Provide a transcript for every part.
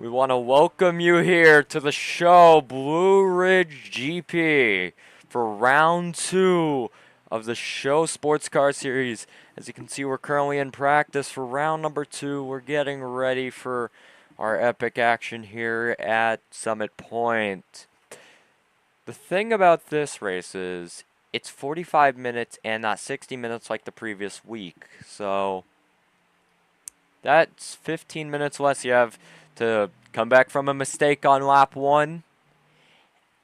We want to welcome you here to the show, Blue Ridge GP, for round 2 of the SHOW Sportscar series. As you can see, we're currently in practice for round number 2. We're getting ready for our epic action here at Summit Point. The thing about this race is it's 45 minutes and not 60 minutes like the previous week. So that's 15 minutes less you have to come back from a mistake on lap 1.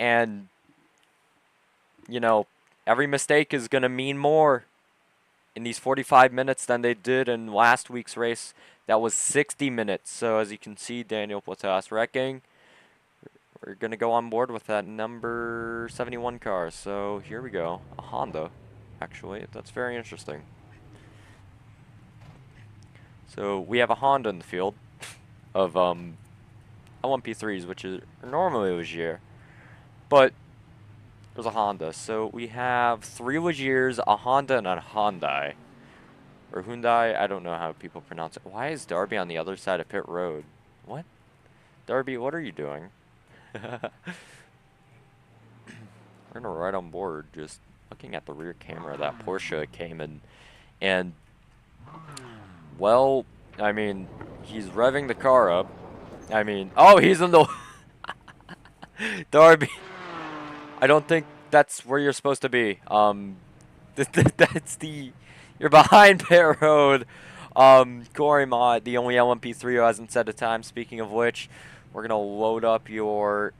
And, you know, every mistake is going to mean more in these 45 minutes than they did in last week's race. That was 60 minutes. So as you can see, Daniel Platas wrecking. We're going to go on board with that number 71 car. So here we go. A Honda, actually. That's very interesting. So we have a Honda in the field of LMP3s, which is normally Hoosier, but there's a Honda. So we have 3 Hoosiers, a Honda, and a Hyundai. Or Hyundai, I don't know how people pronounce it. Why is Darby on the other side of pit road? What? Darby, what are you doing? We're gonna ride on board, just looking at the rear camera. That Porsche came in, and well, I mean, he's revving the car up. I mean, oh, he's in the Darby. I don't think that's where you're supposed to be. That's you're behind pit road. Corey Mott, the only LMP3 who hasn't set a time. Speaking of which, we're gonna load up your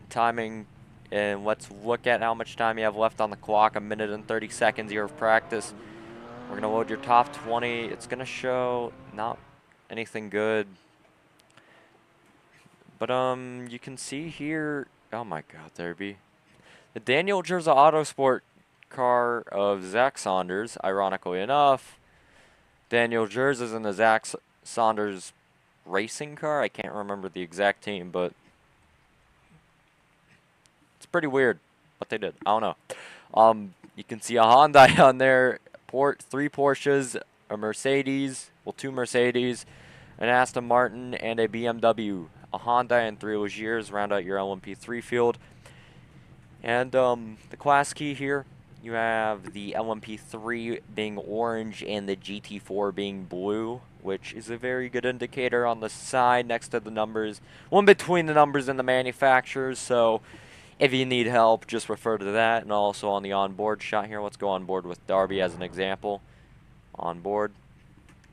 timing, and let's look at how much time you have left on the clock. 1 minute and 30 seconds here of practice. We're gonna load your top 20. It's gonna show not anything good, but you can see here. Oh my God, Derby, the Daniel Jerza Autosport car of Zach Saunders. Ironically enough, Daniel Jerza is in the Zach Saunders racing car. I can't remember the exact team, but it's pretty weird what they did. I don't know. You can see a Hyundai on there. 3 Porsches, a Mercedes, well, 2 Mercedes, an Aston Martin, and a BMW. A Honda and 3 Hoosiers round out your LMP3 field. And the class key here, you have the LMP3 being orange and the GT4 being blue, which is a very good indicator on the side next to the numbers. One between the numbers and the manufacturers, so if you need help, just refer to that. And also on the onboard shot here, let's go on board with Darby as an example. On board,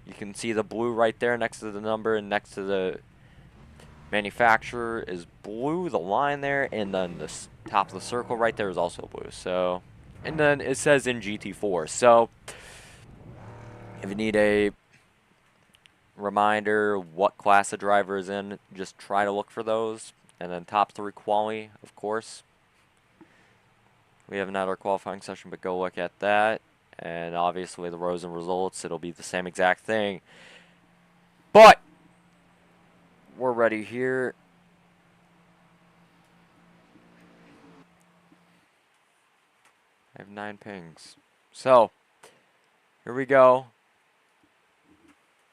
you can see the blue right there next to the number, and next to the manufacturer is blue, the line there, and then the top of the circle right there is also blue. So, and then it says in GT4. So if you need a reminder what class the driver is in, just try to look for those. And then top 3 quali, of course. We haven't had our qualifying session, but go look at that. And obviously the rows and results, it'll be the same exact thing. But we're ready here. I have 9 pings. So, here we go.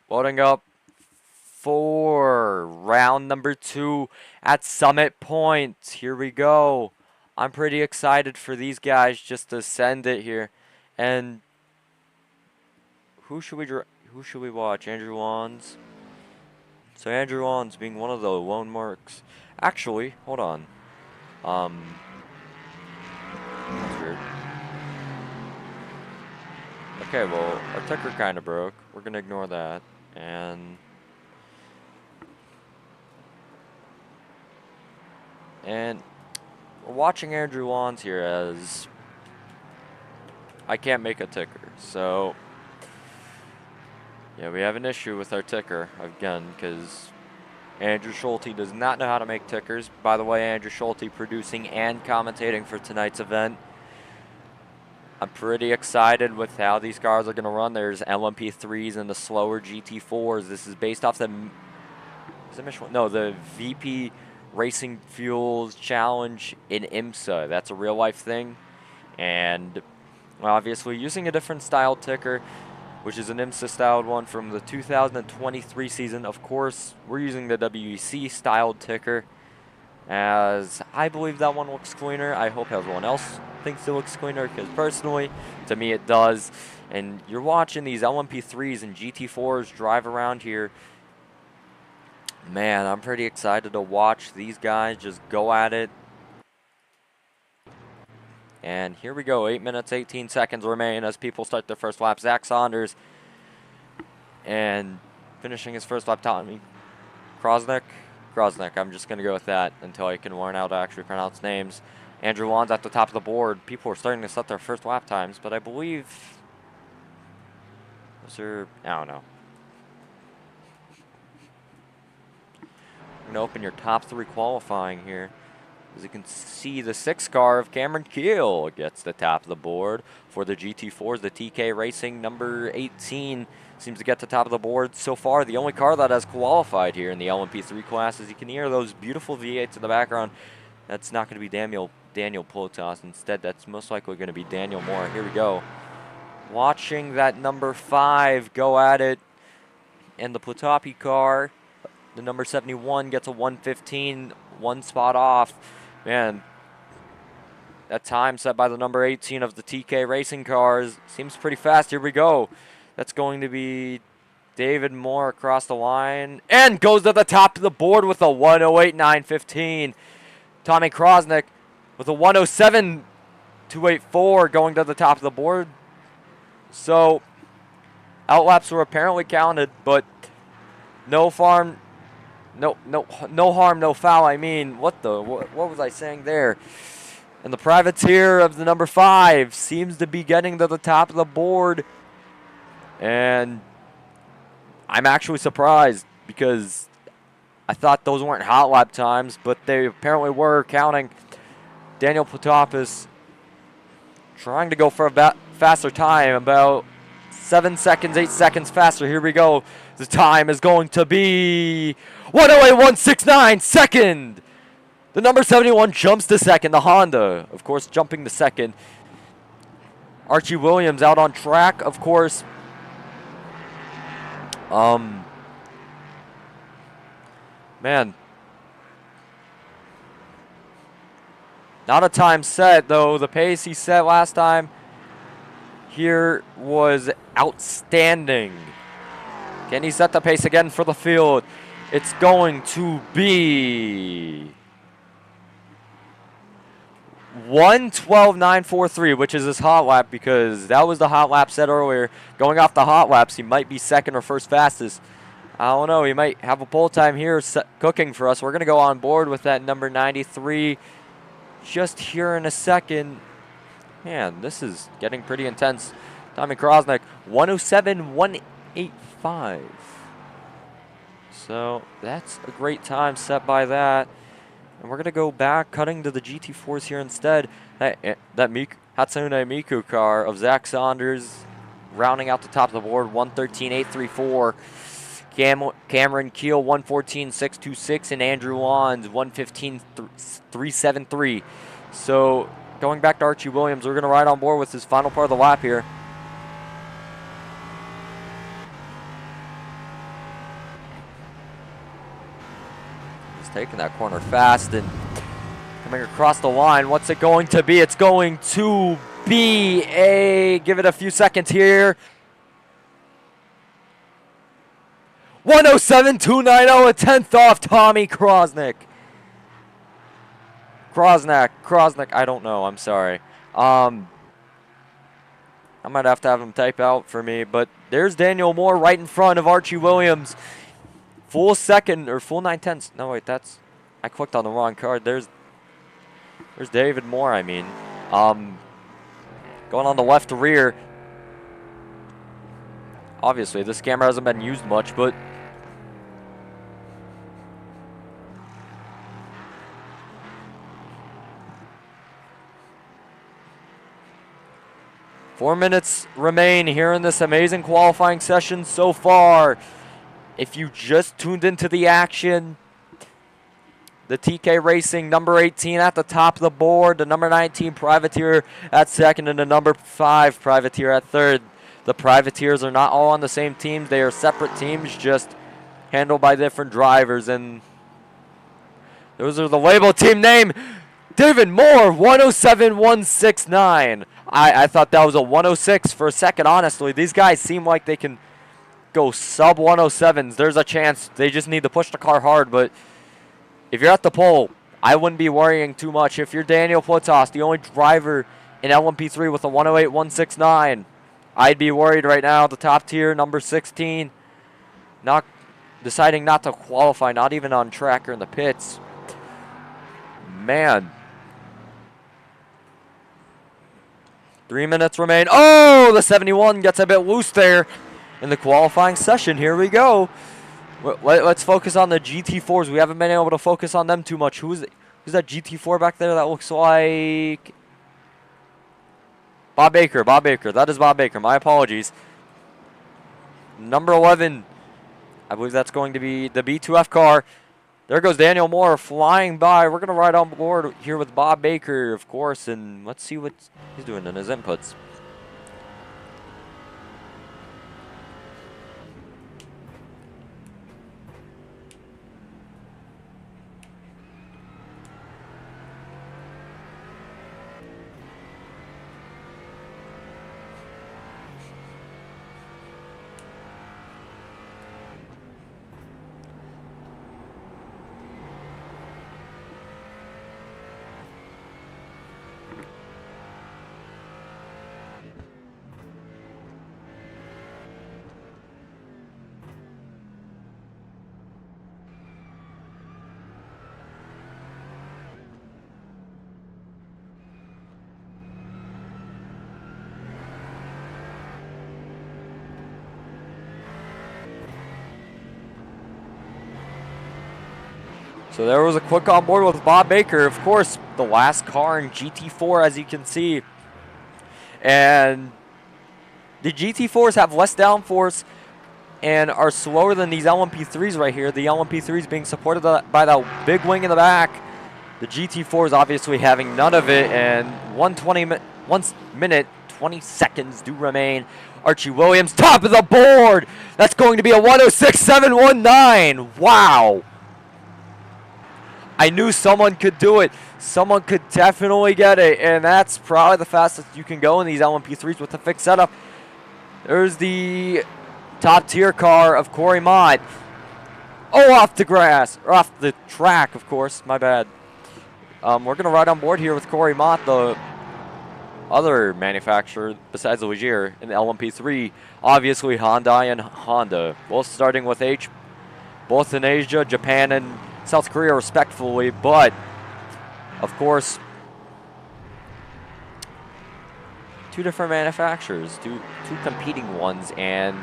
Loading up for round number 2 at Summit Point. Here we go. I'm pretty excited for these guys just to send it here. And who should we watch? Andrew Wands. So Andrew Wands being one of the lone marks. Actually, hold on. That's weird. Okay, well, our ticker kind of broke. We're gonna ignore that. And we're watching Andrew Wands here as I can't make a ticker. So, yeah, we have an issue with our ticker again because Andrew Schulte does not know how to make tickers. By the way, Andrew Schulte producing and commentating for tonight's event. I'm pretty excited with how these cars are going to run. There's LMP3s and the slower GT4s. This is based off the the VP Racing Fuels Challenge in IMSA. That's a real life thing. And obviously using a different style ticker. which is an IMSA-styled one from the 2023 season. Of course, we're using the WEC-styled ticker, as I believe that one looks cleaner. I hope everyone else thinks it looks cleaner, because personally, to me it does. And you're watching these LMP3s and GT4s drive around here. Man, I'm pretty excited to watch these guys just go at it. And here we go, 8 minutes, 18 seconds remain as people start their first lap. Zach Saunders and finishing his first lap, Tommy Krosnick. I'm just going to go with that until I can learn how to actually pronounce names. Andrew Wan's at the top of the board. People are starting to set their first lap times, but I believe... I don't know. We're going to open your top 3 qualifying here. As you can see, the 6 car of Cameron Keel gets the top of the board for the GT4s. The TK Racing number 18 seems to get the top of the board so far. The only car that has qualified here in the LMP3 class. As you can hear those beautiful V8s in the background. That's not going to be Daniel Plotas. Instead, that's most likely going to be Daniel Moore. Here we go. Watching that number 5 go at it. And the Platapi car, the number 71, gets a 1:15, 1 spot off. Man, that time set by the number 18 of the TK Racing cars seems pretty fast. Here we go. That's going to be David Moore across the line and goes to the top of the board with a 1:08.915. Tommy Krosnick with a 1:07.284 going to the top of the board. So, outlaps were apparently counted, but no harm, no foul. I mean, what was I saying there? And the privateer of the number 5 seems to be getting to the top of the board. And I'm actually surprised because I thought those weren't hot lap times, but they apparently were counting. Daniel Plotopis trying to go for a faster time, about 7 seconds, 8 seconds faster. Here we go. The time is going to be 1:08.169 second. The number 71 jumps to second. The Honda, of course, jumping to second. Archie Williams out on track, of course. Man. Not a time set, though. The pace he set last time here was outstanding. Can he set the pace again for the field? It's going to be 1:12.943, which is his hot lap, because that was the hot lap set earlier. Going off the hot laps, he might be second or first fastest. I don't know. He might have a pole time here cooking for us. We're going to go on board with that number 93 just here in a second. Man, this is getting pretty intense. Tommy Krosnick, 1:07.185. So that's a great time set by that. And we're going to go back, cutting to the GT4s here instead. That Hatsune Miku car of Zach Saunders rounding out the top of the board, 1:13.834. Cameron Keel, 1:14.626. And Andrew Wands, 1:15.373. So going back to Archie Williams, we're going to ride on board with his final part of the lap here. Taking that corner fast and coming across the line. What's it going to be? It's going to be give it a few seconds here. 1:07.290, a 10th off Tommy Krosnick. Krosnick, I don't know, I'm sorry. I might have to have him type out for me, but there's Daniel Moore right in front of Archie Williams. Full second, or full 9/10. No, wait, I clicked on the wrong card. There's David Moore, I mean. Going on the left rear. Obviously, this camera hasn't been used much, but 4 minutes remain here in this amazing qualifying session so far. If you just tuned into the action, the TK Racing number 18 at the top of the board, the number 19 Privateer at second, and the number 5 Privateer at third. The privateers are not all on the same teams. They are separate teams, just handled by different drivers. And those are the label team name. David Moore, 107.169. I thought that was a 106 for a second, honestly. These guys seem like they can go sub 107s. There's a chance. They just need to push the car hard. But if you're at the pole, I wouldn't be worrying too much. If you're Daniel Plitos, the only driver in LMP3 with a 108.169, I'd be worried right now. The top tier, number 16, deciding not to qualify, not even on track or in the pits. Man. 3 minutes remain. Oh, the 71 gets a bit loose there in the qualifying session. Here we go. Let's focus on the GT4s. We haven't been able to focus on them too much. Who's that GT4 back there? That looks like Bob Baker. Bob Baker. That is Bob Baker. My apologies. Number 11. I believe that's going to be the B2F car. There goes Daniel Moore flying by. We're going to ride on board here with Bob Baker, of course, and let's see what he's doing in his inputs. So there was a quick on board with Bob Baker. Of course, the last car in GT4, as you can see. And the GT4s have less downforce and are slower than these LMP3s right here. The LMP3s being supported by that big wing in the back. The GT4s obviously having none of it. And 1 minute, 20 seconds do remain. Archie Williams, top of the board. That's going to be a 106.719. Wow. I knew someone could do it. Someone could definitely get it. And that's probably the fastest you can go in these LMP3s with the fixed setup. There's the top tier car of Corey Mott. Oh, off the grass. Or off the track, of course. My bad. We're going to ride on board here with Corey Mott, the other manufacturer besides the Hoosier in the LMP3. Obviously, Hyundai and Honda. Both starting with H. Both in Asia, Japan, and South Korea respectively, but of course, two different manufacturers, two competing ones, and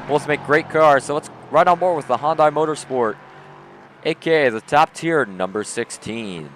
both make great cars. So let's ride on board with the Hyundai Motorsport, aka the top tier number 16.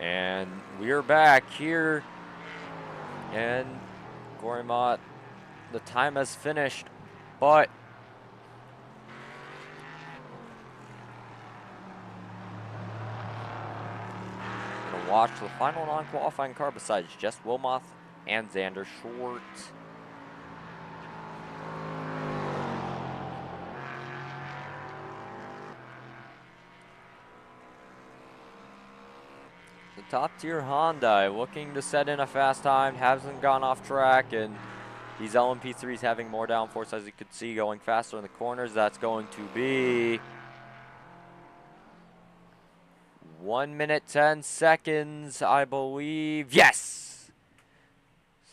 And we are back here, and Corey Mott, the time has finished, but I'm going to watch the final non-qualifying car besides Jess Wilmoth and Xander Short. Top tier Hyundai looking to set in a fast time, hasn't gone off track, and these LMP3s having more downforce, as you could see, going faster in the corners. That's going to be 1 minute 10 seconds, I believe. Yes!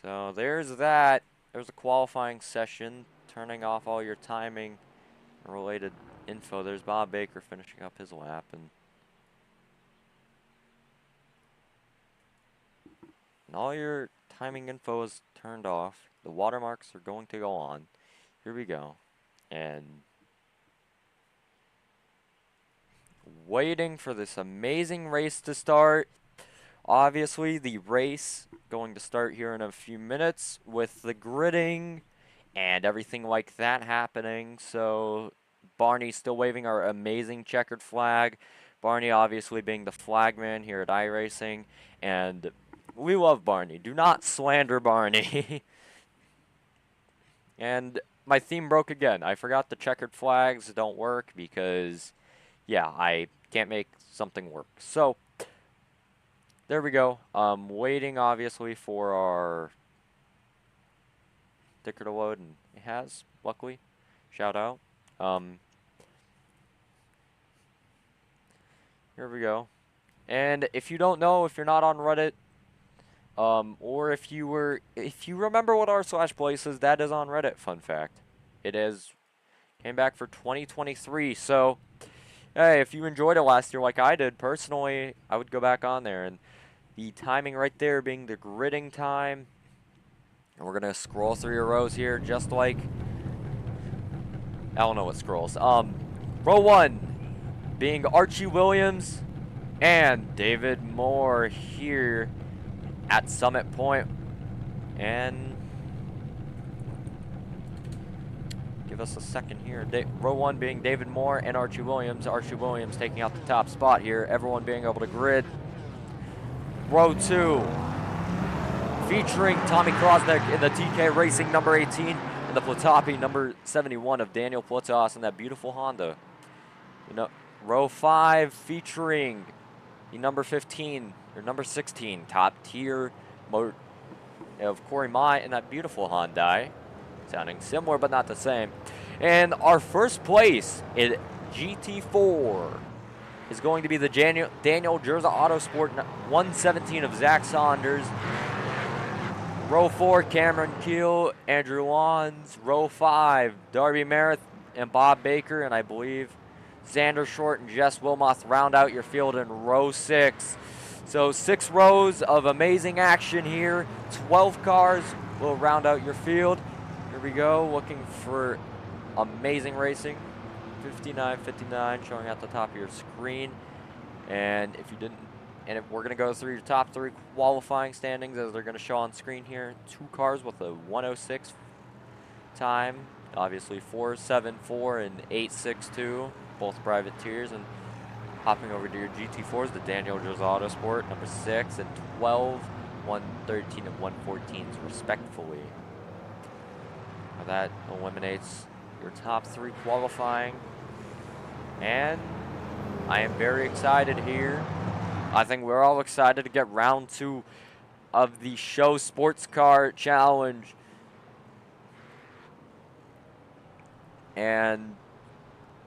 So there's that. There's a qualifying session, turning off all your timing and related info. There's Bob Baker finishing up his lap, and all your timing info is turned off. The watermarks are going to go on. Here we go. And waiting for this amazing race to start. Obviously, the race going to start here in a few minutes with the gridding and everything like that happening. So Barney still waving our amazing checkered flag. Barney obviously being the flagman here at iRacing, and we love Barney. Do not slander Barney. And my theme broke again. I forgot the checkered flags don't work because, yeah, I can't make something work. So there we go. Waiting obviously for our ticker to load, and it has, luckily. Shout out. Here we go. And if you don't know, if you're not on Reddit, or if you remember what r/place is, that is on Reddit. Fun fact. It came back for 2023. So, hey, if you enjoyed it last year like I did, personally, I would go back on there. And the timing right there being the gridding time. And we're going to scroll through your rows here just like, I don't know what scrolls. Row 1 being Archie Williams and David Moore here at Summit Point. And give us a second here. Row 1 being David Moore and Archie Williams. Archie Williams taking out the top spot here. Everyone being able to grid. Row 2 featuring Tommy Krosnick in the TK Racing number 18 and the Platopi number 71 of Daniel Platos in that beautiful Honda. Row 5 featuring the number 15 or number 16 top tier motor of Corey Mott in that beautiful Hyundai. Sounding similar but not the same. And our first place in GT4 is going to be the Daniel Jerza Autosport 117 of Zach Saunders. Row 4, Cameron Keel, Andrew Lawns. Row 5, Darby Merritt and Bob Baker, and I believe Xander Short and Jess Wilmoth round out your field in row 6. So 6 rows of amazing action here. 12 cars will round out your field. Here we go, looking for amazing racing. 59-59 showing at the top of your screen. And if you didn't, we're going to go through your top 3 qualifying standings as they're going to show on screen here. 2 cars with a 1:06 time. Obviously 4.74 and 8.62, both private tiers. And hopping over to your GT4s, the Daniel Jerza Autosport number 6 and 12, 113 and 114s respectfully. Now that eliminates your top 3 qualifying. And I am very excited here. I think we're all excited to get round 2 of the SHOW Sportscar Challenge. And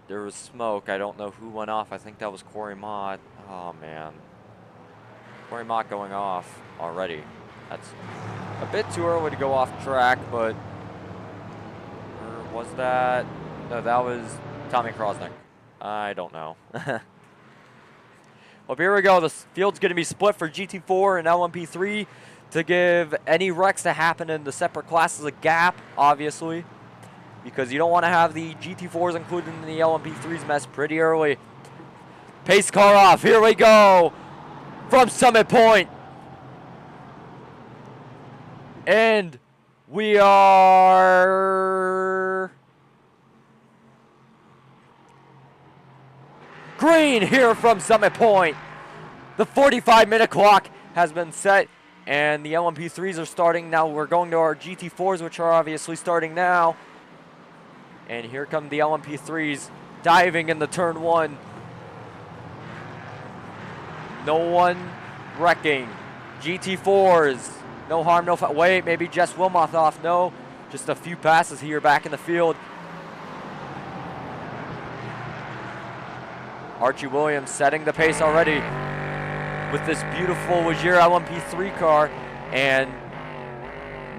there was smoke. I don't know who went off. I think that was Corey Mott. Oh, man. Corey Mott going off already. That's a bit too early to go off track, but or was that? No, that was Tommy Krosnick. I don't know. Well, here we go. The field's going to be split for GT4 and LMP3 to give any wrecks to happen in the separate classes a gap, obviously, because you don't want to have the GT4s included in the LMP3s mess pretty early. Pace car off. Here we go from Summit Point. And we are green here from Summit Point. The 45-minute clock has been set, and the LMP3s are starting now. We're going to our GT4s, which are obviously starting now. And here come the LMP3s diving in the turn 1. No one wrecking. GT4s, no harm, no foul. Wait, maybe Jess Wilmoth off. No, just a few passes here back in the field. Archie Williams setting the pace already with this beautiful Hoosier LMP3 car. And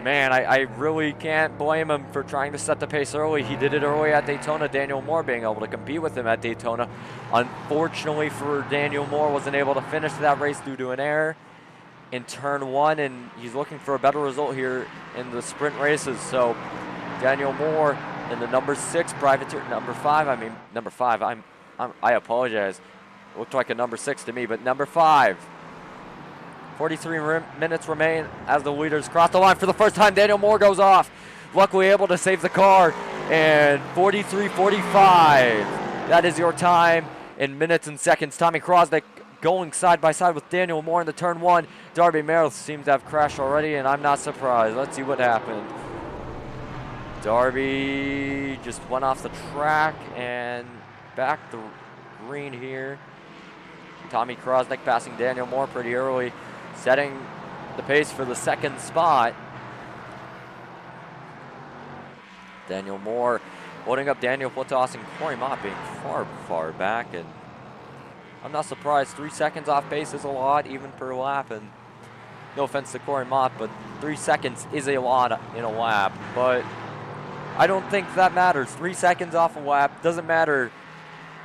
man, I really can't blame him for trying to set the pace early. He did it early at Daytona. Daniel Moore being able to compete with him at Daytona. Unfortunately for Daniel Moore, wasn't able to finish that race due to an error in turn 1, and he's looking for a better result here in the sprint races. So Daniel Moore in the number 6 privateer, number 5. I apologize. It looked like a number 6 to me, but number 5. 43 minutes remain as the leaders cross the line for the first time. Daniel Moore goes off, luckily able to save the car, and 43:45. That is your time in minutes and seconds. Tommy Krosnick going side by side with Daniel Moore in the turn 1. Darby Merrill seems to have crashed already, and I'm not surprised. Let's see what happened. Darby just went off the track and back the green here. Tommy Krosnick passing Daniel Moore pretty early, setting the pace for the 2nd spot. Daniel Moore holding up Daniel Platos and Corey Mott being far back, and I'm not surprised. 3 seconds off pace is a lot, even per lap, and no offense to Corey Mott, but 3 seconds is a lot in a lap. But I don't think that matters. 3 seconds off a lap doesn't matter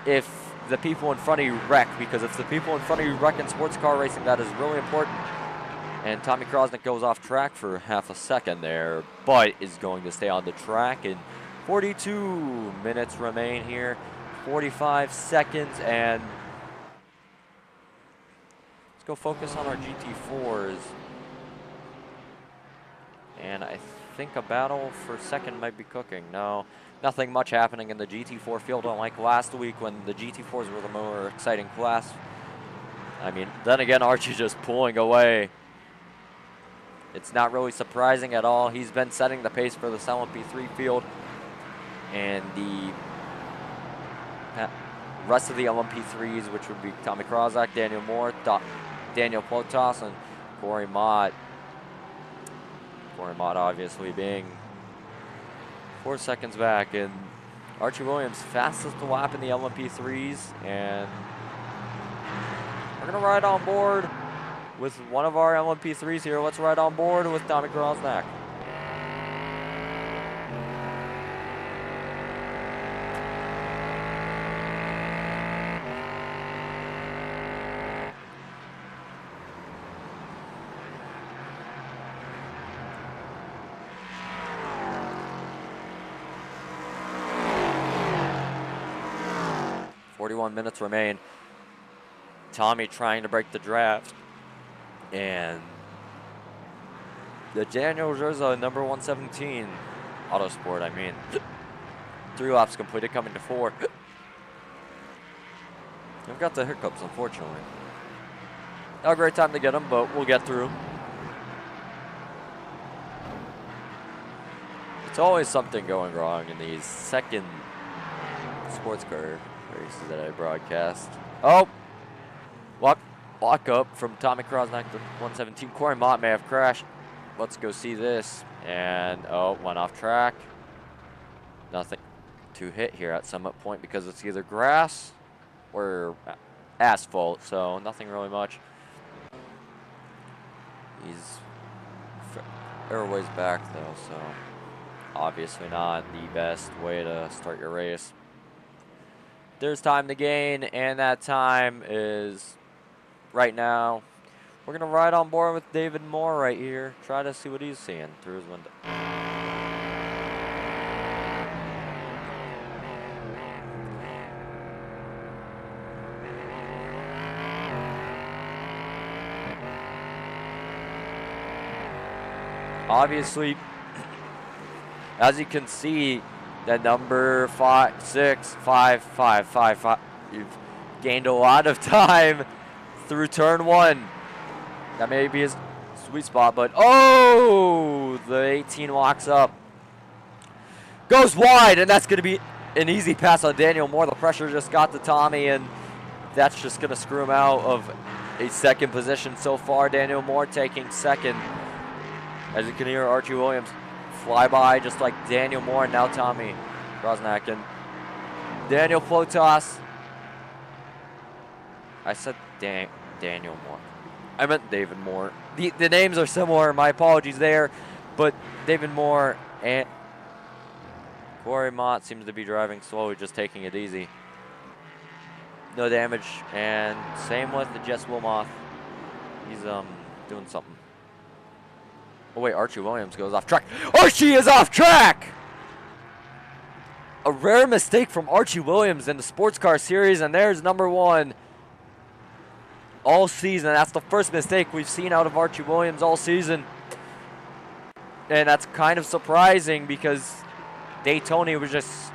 if the people in front of you wreck, because it's the people in front of you wreck in sports car racing that is really important. And Tommy Krosnick goes off track for half a second there, but is going to stay on the track. And 42 minutes remain here, 45 seconds, and let's go focus on our GT4s. And I think a battle for second might be cooking. No. Nothing much happening in the GT4 field, unlike last week when the GT4s were the more exciting class. I mean, then again, Archie just pulling away. It's not really surprising at all. He's been setting the pace for this LMP3 field. And the rest of the LMP3s, which would be Tommy Krosnick, Daniel Moore, Daniel Platos, and Corey Mott. Corey Mott obviously being 4 seconds back, and Archie Williams fastest lap in the LMP3s, and we're gonna ride on board with one of our LMP3s here. Let's ride on board with Tommy Krosnick. Minutes remain. Tommy trying to break the draft, and the Daniel Zerza number 117 Autosport. I mean, 3 laps completed, coming to 4. I've got the hiccups, unfortunately. Not a great time to get them, but we'll get through. It's always something going wrong in these second sports car races that I broadcast. Oh, lock up from Tommy Krosnick to 117. Corey Mott may have crashed. Let's go see this. And went off track. Nothing to hit here at Summit Point because it's either grass or asphalt, so nothing really much. He's airways back though, so obviously not the best way to start your race. There's time to gain, and that time is right now. We're going to ride on board with David Moore right here. Try to see what he's seeing through his window. Obviously, as you can see, that number 5, 6, 5, 5, 5, 5. You've gained a lot of time through turn 1. That may be his sweet spot, but the 18 locks up. Goes wide, and that's going to be an easy pass on Daniel Moore. The pressure just got to Tommy, and that's just going to screw him out of a second position so far. Daniel Moore taking second. As you can hear, Archie Williams fly by just like Daniel Moore, and now Tommy Krosnick and Daniel Platos. I said Daniel Moore. I meant David Moore. The names are similar. My apologies there. But David Moore and Corey Mott seems to be driving slowly, just taking it easy. No damage, and same with the Jess Wilmoth. He's doing something. Oh wait, Archie Williams goes off track. Archie is off track! A rare mistake from Archie Williams in the sports car series, and there's number 1 all season. That's the first mistake we've seen out of Archie Williams all season. And that's kind of surprising because Daytona was just,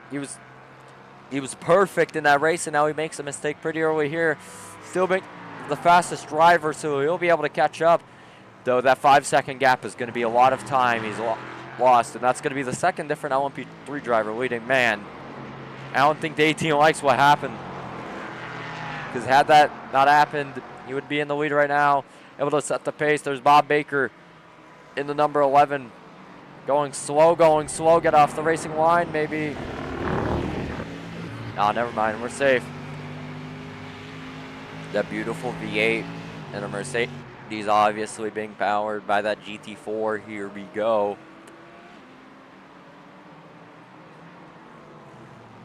he was perfect in that race, and now he makes a mistake pretty early here. Still make the fastest driver, so he'll be able to catch up. Though that 5-second gap is going to be a lot of time he's lost, and that's going to be the second different LMP3 driver leading. Man, I don't think the 18 likes what happened, because had that not happened, he would be in the lead right now, able to set the pace. There's Bob Baker in the number 11, going slow, get off the racing line, maybe. Oh, never mind, we're safe. That beautiful V8 and a Mercedes, obviously being powered by that GT4. Here we go.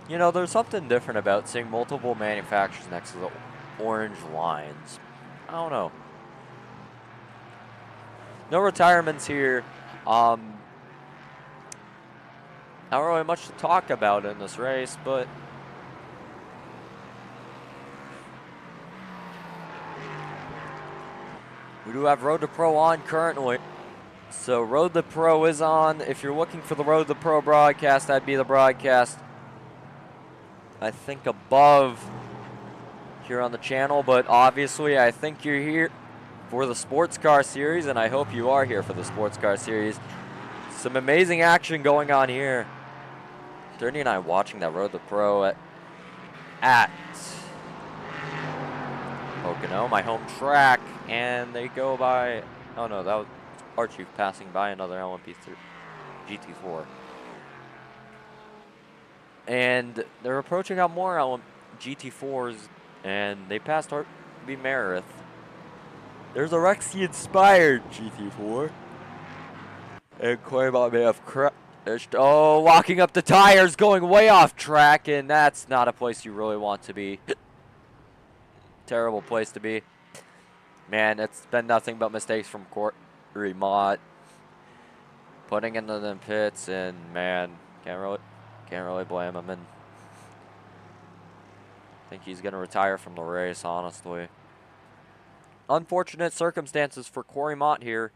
You know, there's something different about seeing multiple manufacturers next to the orange lines. I don't know. No retirements here. Not really much to talk about in this race, but we do have Road to Pro on currently. So Road to Pro is on. If you're looking for the Road to Pro broadcast, that'd be the broadcast, I think, above here on the channel. But obviously, I think you're here for the sports car series, and I hope you are here for the sports car series. Some amazing action going on here. 39 watching that Road to Pro at Pocono, my home track. And they go by, oh no, that was Archie passing by another LMP3 GT4. And they're approaching out more GT4s, and they passed B. Meredith. There's a Rexy-inspired GT4. And Claymont may have crashed. Oh, locking up the tires, going way off track, and that's not a place you really want to be. Terrible place to be. Man, it's been nothing but mistakes from Corey Mott. Putting into the pits, and man, can't really blame him. And I think he's gonna retire from the race, honestly. Unfortunate circumstances for Corey Mott here,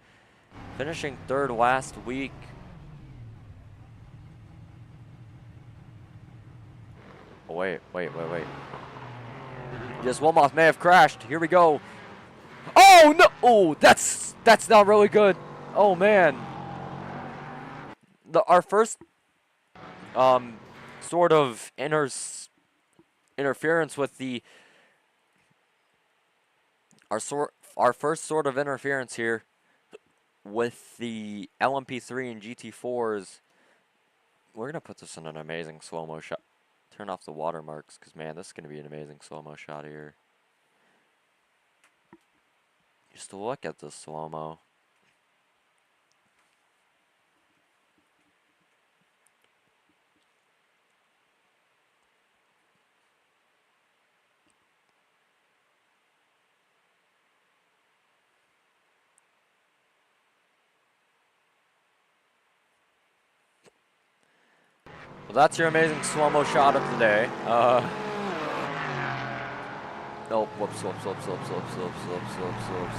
finishing 3rd last week. Oh, wait. Yes, Wilmoth may have crashed. Here we go. Oh no! Oh, that's not really good. Oh man. Our first sort of interference with the our first sort of interference here with the LMP3 and GT4s. We're gonna put this in an amazing slow-mo shot. Turn off the watermarks, because man, this is gonna be an amazing slow-mo shot here. Just to look at this slow-mo. Well, that's your amazing slow-mo shot of the day. Oh, whoops.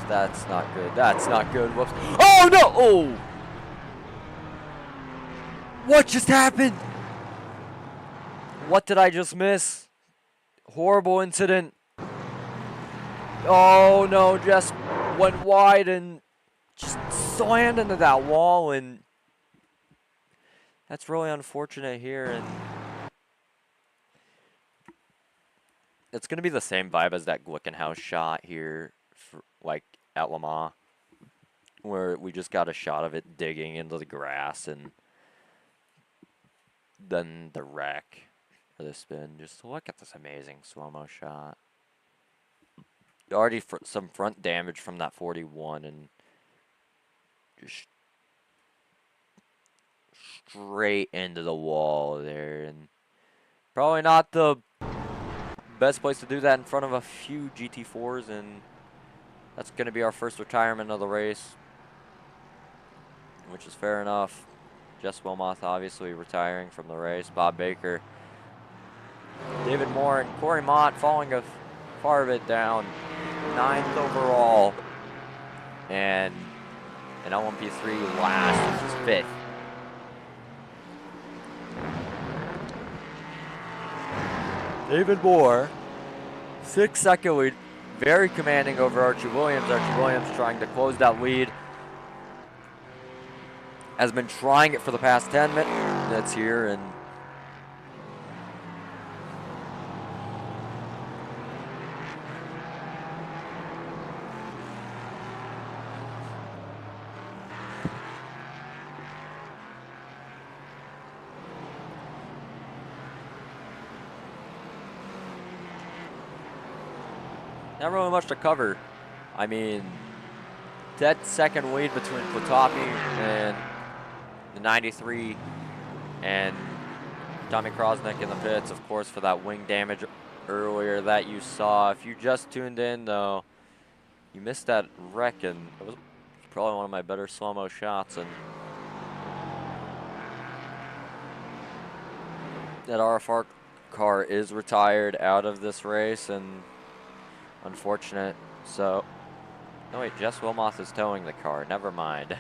That's not good. That's not good. Whoops. Oh, no! Oh! What just happened? What did I just miss? Horrible incident. Oh, no. Just went wide and just slammed into that wall, and that's really unfortunate here. And it's going to be the same vibe as that Glickenhaus shot here, like at Le Mans, where we just got a shot of it digging into the grass and then the wreck for the spin. Just look at this amazing slow-mo shot. Already some front damage from that 41, and just straight into the wall there. And probably not the best place to do that in front of a few GT4s. And that's going to be our first retirement of the race, which is fair enough. Jess Wilmoth obviously retiring from the race. Bob Baker, David Moore, and Corey Mott falling a far bit down. 9th overall. And an L1P3 last, which is 5th. David Moore, 6-second lead. Very commanding over Archie Williams. Archie Williams trying to close that lead. Has been trying it for the past 10 minutes here, and not really much to cover. I mean, that second lead between Platopi and the 93 and Tommy Krosnick in the pits, of course, for that wing damage earlier that you saw. If you just tuned in, though, you missed that wreck, and it was probably one of my better slow-mo shots. And that RFR car is retired out of this race, and unfortunate. So, no wait, Jess Wilmoth is towing the car. Never mind.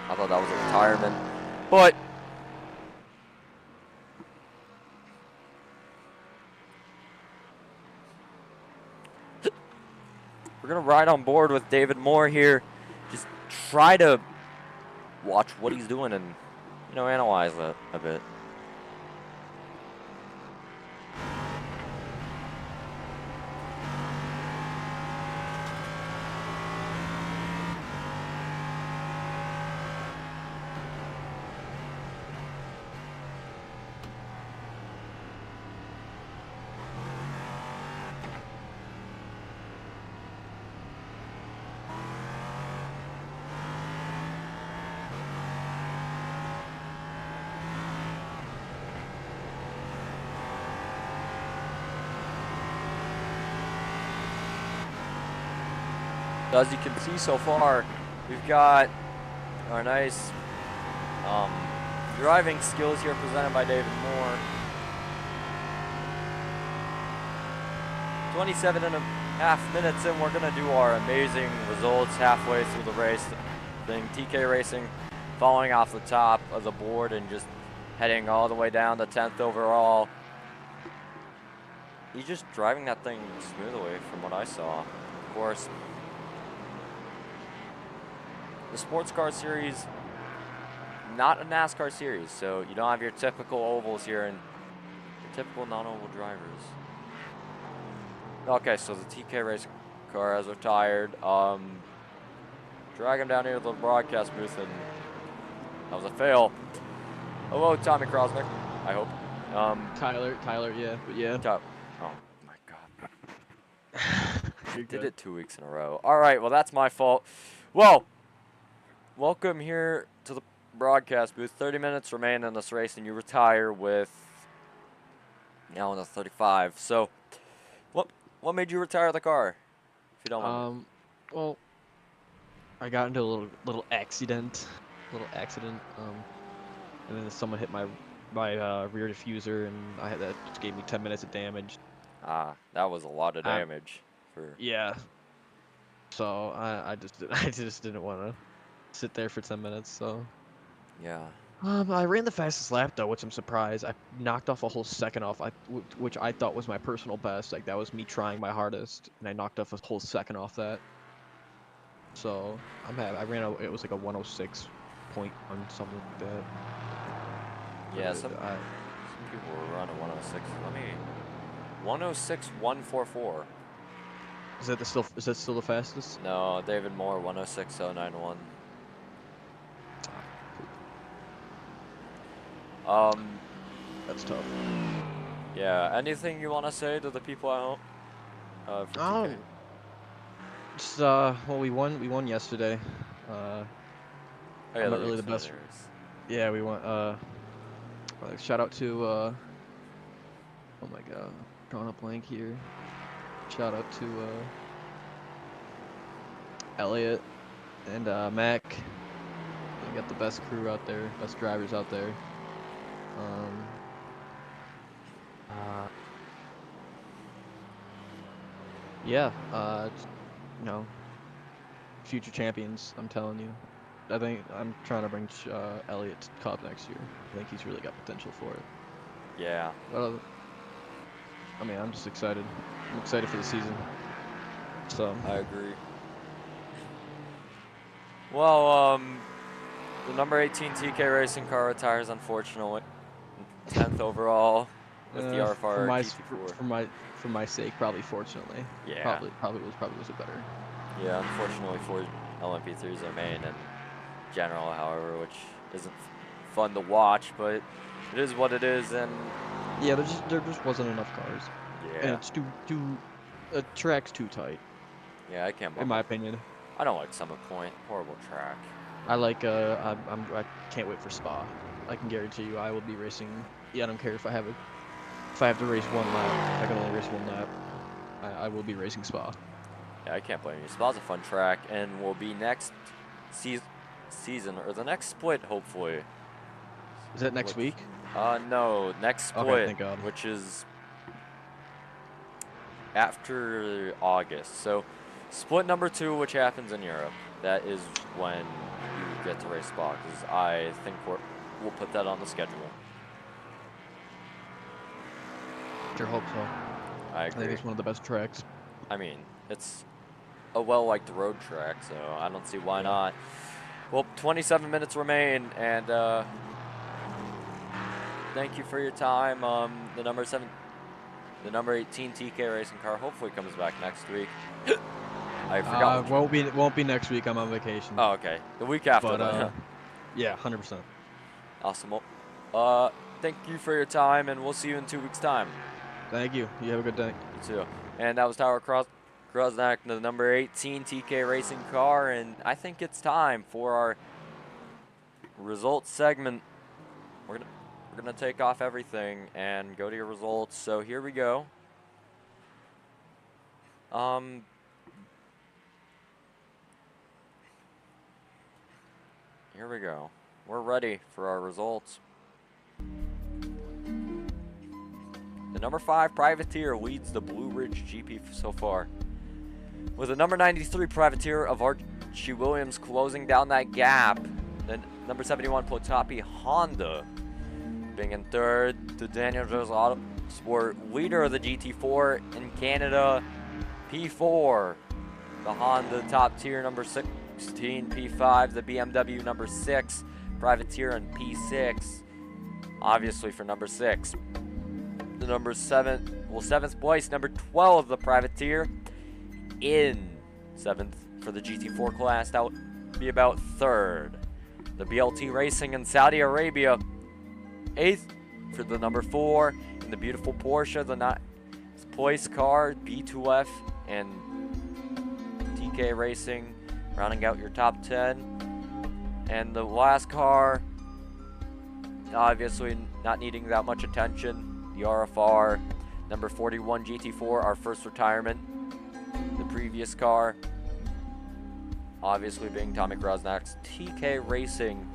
I thought that was a retirement, but we're gonna ride on board with David Moore here. Just try to watch what he's doing and, you know, analyze it a bit. As you can see so far, we've got our nice driving skills here presented by David Moore. 27.5 minutes in, we're going to do our amazing results halfway through the race thing. TK Racing following off the top of the board and just heading all the way down to 10th overall. He's just driving that thing smoothly from what I saw. Of course, the Sports Car Series, not a NASCAR series, so you don't have your typical ovals here and your typical non-oval drivers. Okay, so the TK race car has retired. Drag him down here to the broadcast booth, and that was a fail. Hello, Tommy Krosnick, I hope. Tyler, yeah, but yeah. Oh my God. I did it 2 weeks in a row. All right, well, that's my fault. Well, welcome here to the broadcast booth. 30 minutes remain in this race, and you retire with now in the 35. So, what made you retire the car? If you don't mind. Well, I got into a little accident, and then someone hit my rear diffuser, and that just gave me 10 minutes of damage. Ah, that was a lot of damage. Yeah. So I just didn't want to sit there for 10 minutes, so. Yeah. I ran the fastest lap though, which I'm surprised. I knocked off a whole second off, which I thought was my personal best. Like, that was me trying my hardest, and I knocked off a whole second off that. So I'm happy. It was like a 106 point on something like that. Yeah, some people were running 106. 106.144. Is that still the fastest? No, David Moore 106.091. That's tough. Yeah. Anything you want to say to the people at home? For TK? Just well, we won yesterday. Oh, yeah, I'm the not really the best. Xfinity's. Yeah, we want shout out to oh my god, I'm drawing a blank here. Shout out to Elliot and Mac. They got the best crew out there, best drivers out there. Uh, yeah, just, you know, future champions. I'm telling you. I think I'm trying to bring Elliot to Cup next year. I think he's really got potential for it. Yeah. Well, I mean, I'm just excited. I'm excited for the season. So I agree. Well, the number 18 TK Racing car retires, unfortunately. 10th overall with the RFR GT4. for my sake, probably fortunately. Yeah. Probably was a better. Yeah, unfortunately for LMP3s are main in general, however, which isn't fun to watch, but it is what it is, and yeah, there just wasn't enough cars. Yeah. And it's track's too tight. Yeah, I can't. In my opinion. I don't like Summit Point. Horrible track. I like I can't wait for Spa. I can guarantee you I will be racing. Yeah, I don't care if I have to race one lap. If I can only race one lap, I will be racing Spa. Yeah, I can't blame you. Spa's a fun track, and will be next season or the next split, hopefully. Is that next week? No, next split, okay, thank God. Which is after August. So, split number 2, which happens in Europe. That is when you get to race Spa, because I think we'll put that on the schedule. Sure hope so. I agree. I think it's one of the best tracks. I mean, it's a well-liked road track, so I don't see why not. Well, 27 minutes remain, and thank you for your time. The number 18 TK Racing car hopefully comes back next week. I forgot. Won't be next week. I'm on vacation. Oh, okay. The week after. But, yeah, 100%. Awesome. Well, thank you for your time, and we'll see you in 2 weeks' time. Thank you. You have a good day. You too. And that was Tyler Krosnak, the number 18 TK Racing car, and I think it's time for our results segment. We're gonna take off everything and go to your results. So here we go. Here we go. We're ready for our results. The number 5 Privateer leads the Blue Ridge GP so far, with the number 93 Privateer of Archie Williams closing down that gap. Then number 71 Potapi Honda being in third. The Daniel Jones Auto Sport leader of the GT4 in Canada, P4. The Honda top tier number 16 P5. The BMW number 6 Privateer and P6. Obviously for number 6. The number 7th place, number 12, the Privateer, in 7th for the GT4 class. That would be about 3rd. The BLT Racing in Saudi Arabia, 8th for the number 4. In the beautiful Porsche, the 9th place car, B2F and TK Racing, rounding out your top 10. And the last car, obviously not needing that much attention, the RFR, number 41 GT4, our first retirement. The previous car, obviously being Tommy Krosnak's TK Racing.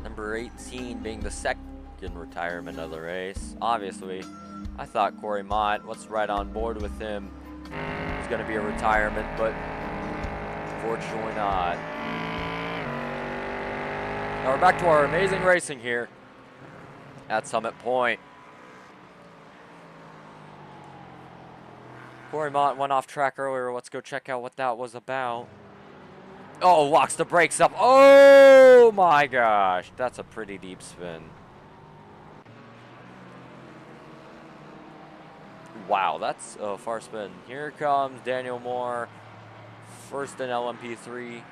Number 18 being the second retirement of the race. Obviously, I thought Corey Mott, what's right on board with him, was going to be a retirement, but fortunately not. Now we're back to our amazing racing here at Summit Point. Corey Mott went off track earlier. Let's go check out what that was about. Oh, locks the brakes up. Oh my gosh. That's a pretty deep spin. Wow, that's a far spin. Here comes Daniel Moore, first in LMP3.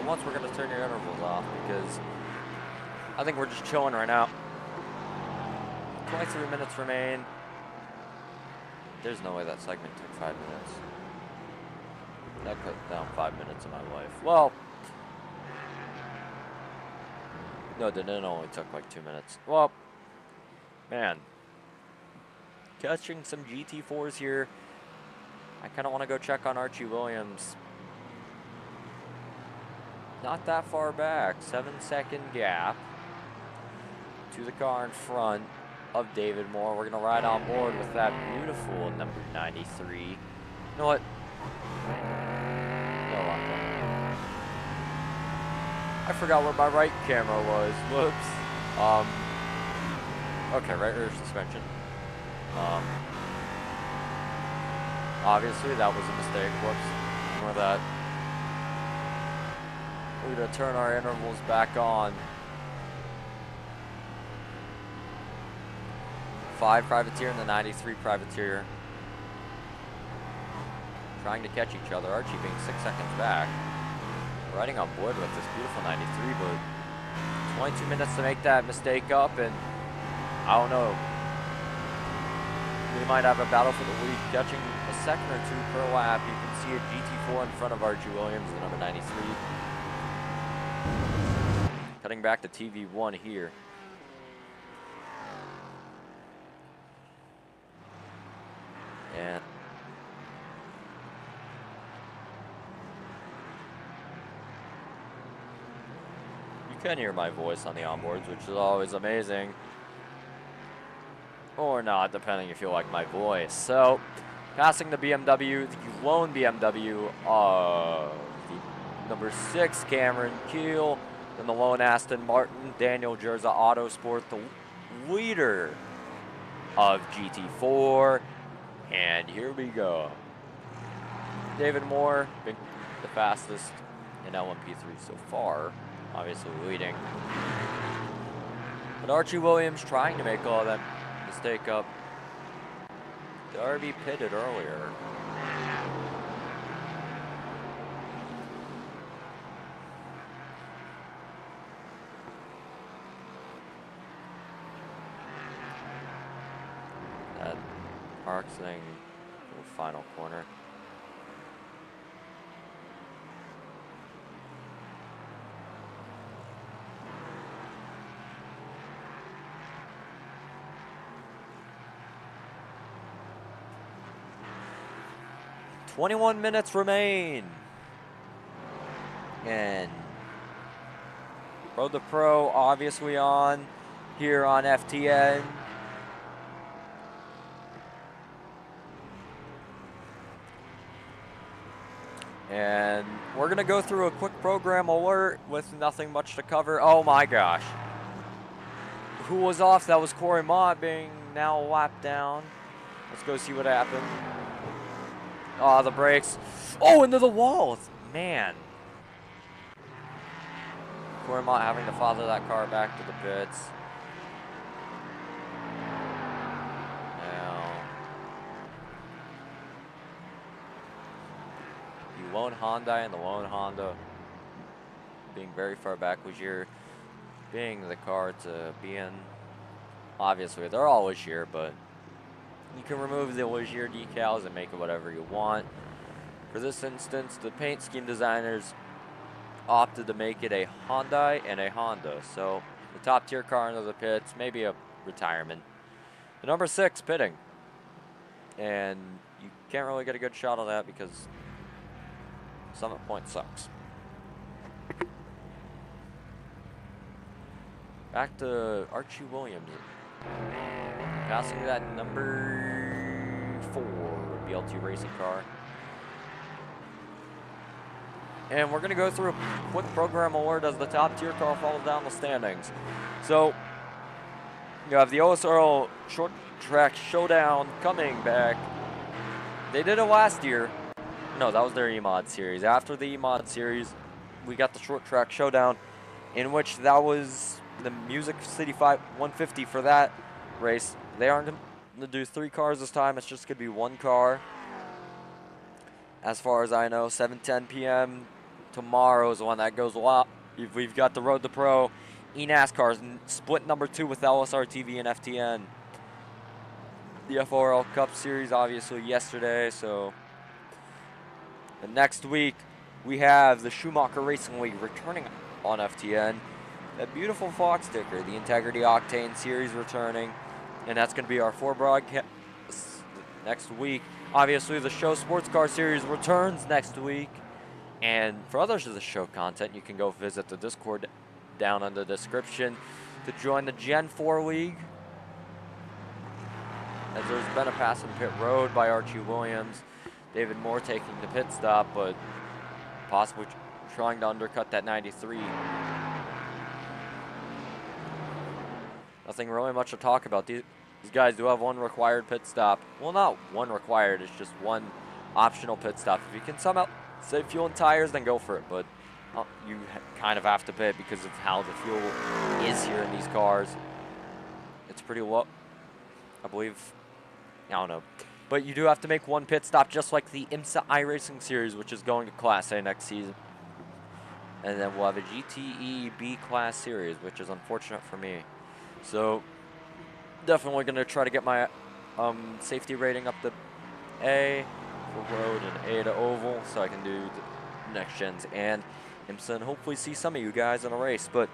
once we're going to turn your intervals off because I think we're just chilling right now. 23 minutes remain. There's no way that segment took 5 minutes. That cut down 5 minutes of my life. Well, no, it didn't. It only took like 2 minutes. Well, man. Catching some GT4s here. I kind of want to go check on Archie Williams. Not that far back. 7-second gap to the car in front of David Moore. We're going to ride on board with that beautiful number 93. You know what? No, I forgot where my right camera was. Whoops. Okay, right rear suspension. Obviously, that was a mistake. Whoops. Ignore that. We're going to turn our intervals back on. 5 privateer and the 93 privateer. Trying to catch each other. Archie being 6 seconds back. Riding on board with this beautiful 93, but 22 minutes to make that mistake up, and I don't know. We might have a battle for the lead, catching a second or two per lap. You can see a GT4 in front of Archie Williams, the number 93. Cutting back to TV1 here. And you can hear my voice on the onboards, which is always amazing. Or not, depending if you like my voice. So, passing the BMW, the lone BMW, the number 6 Cameron Keel, then the lone Aston Martin, Daniel Jerza Autosport, the leader of GT4. And here we go. David Moore, being the fastest in LMP3 so far, obviously leading. But Archie Williams trying to make all that mistake up. The RB pitted earlier. That arc thing for the final corner. "21 minutes remain." And Road to Pro obviously on here on FTN. And we're going to go through a quick program alert with nothing much to cover. Oh my gosh. Who was off? That was Corey Mott being now lapped down. Let's go see what happened. Oh, the brakes. Oh, into the wall. Man. Corey Mott having to follow that car back to the pits. Now, the lone Hyundai and the lone Honda being very far back. Hoosier being the car to be in. Obviously, they're all Hoosier, but you can remove the Hoosier decals and make it whatever you want. For this instance, the paint scheme designers opted to make it a Hyundai and a Honda. So the top tier car into the pits, maybe a retirement. The number 6 pitting. And you can't really get a good shot of that because Summit Point sucks. Back to Archie Williams. Passing that number 4 BLT racing car. And we're going to go through a quick program alert as the top tier car falls down the standings. So, you have the OSRL Short Track Showdown coming back. They did it last year. No, that was their E-Mod series. After the E-Mod series, we got the Short Track Showdown, in which that was the Music City 150 for that race. They aren't going to do 3 cars this time. It's just going to be 1 car. As far as I know, 7:10 p.m. tomorrow is the one that goes live. We've got the Road to Pro, eNASCAR's split number 2 with LSR TV and FTN. The FORL Cup Series obviously yesterday, so the next week we have the Schumacher Racing League returning on FTN. That beautiful Fox sticker, the Integrity Octane Series returning, and that's going to be our 4 broadcasts next week. Obviously, the SHOW Sportscar Series returns next week. And for others of the show content, you can go visit the Discord down in the description to join the Gen 4 League. As there's been a pass in pit road by Archie Williams. David Moore taking the pit stop, but possibly trying to undercut that 93. Nothing really much to talk about. These guys do have 1 required pit stop. Well, not 1 required, it's just 1 optional pit stop. If you can somehow save fuel and tires, then go for it, but you kind of have to pit because of how the fuel is here in these cars. It's pretty low, I believe. I don't know. But you do have to make 1 pit stop, just like the IMSA iRacing Series, which is going to Class A next season. And then we'll have a GTE B Class Series, which is unfortunate for me. So, definitely going to try to get my safety rating up to A for road and A to oval, so I can do the next gens and IMSA and hopefully see some of you guys in a race. But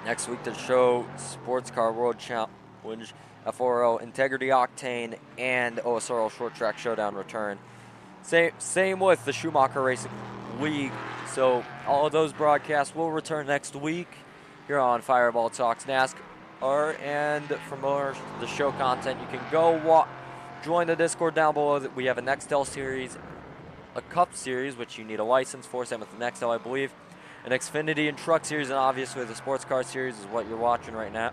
next week, the SHOW Sportscar World Challenge, FORL Integrity Octane, and OSRL Short Track Showdown return. Same with the Schumacher Racing League. So all of those broadcasts will return next week here on Fireball Talks NASCAR. And for more of the show content, you can go join the Discord down below. We have a Nextel series, a Cup series, which you need a license for, same with the Nextel, I believe, an Xfinity and Truck series, and obviously the Sports Car series is what you're watching right now.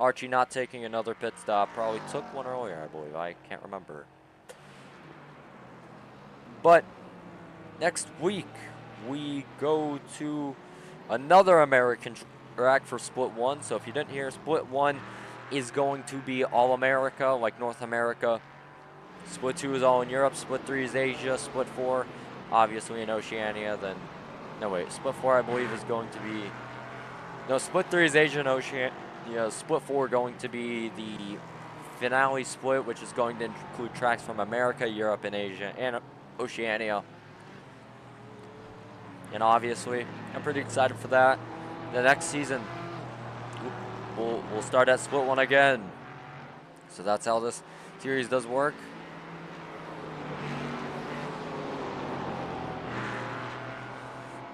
Archie not taking another pit stop, probably took one earlier, I believe. I can't remember. But next week, we go to another American track for Split 1. So if you didn't hear, Split 1 is going to be all America, like North America. Split 2 is all in Europe. Split 3 is Asia. Split 4, obviously in Oceania. Then, no wait, Split 4 I believe is going to be, no, Split 3 is Asia and Oceania. Split 4 going to be the finale split, which is going to include tracks from America, Europe, and Asia, and Oceania. And obviously, I'm pretty excited for that. The next season, we'll start at Split 1 again. So that's how this series does work.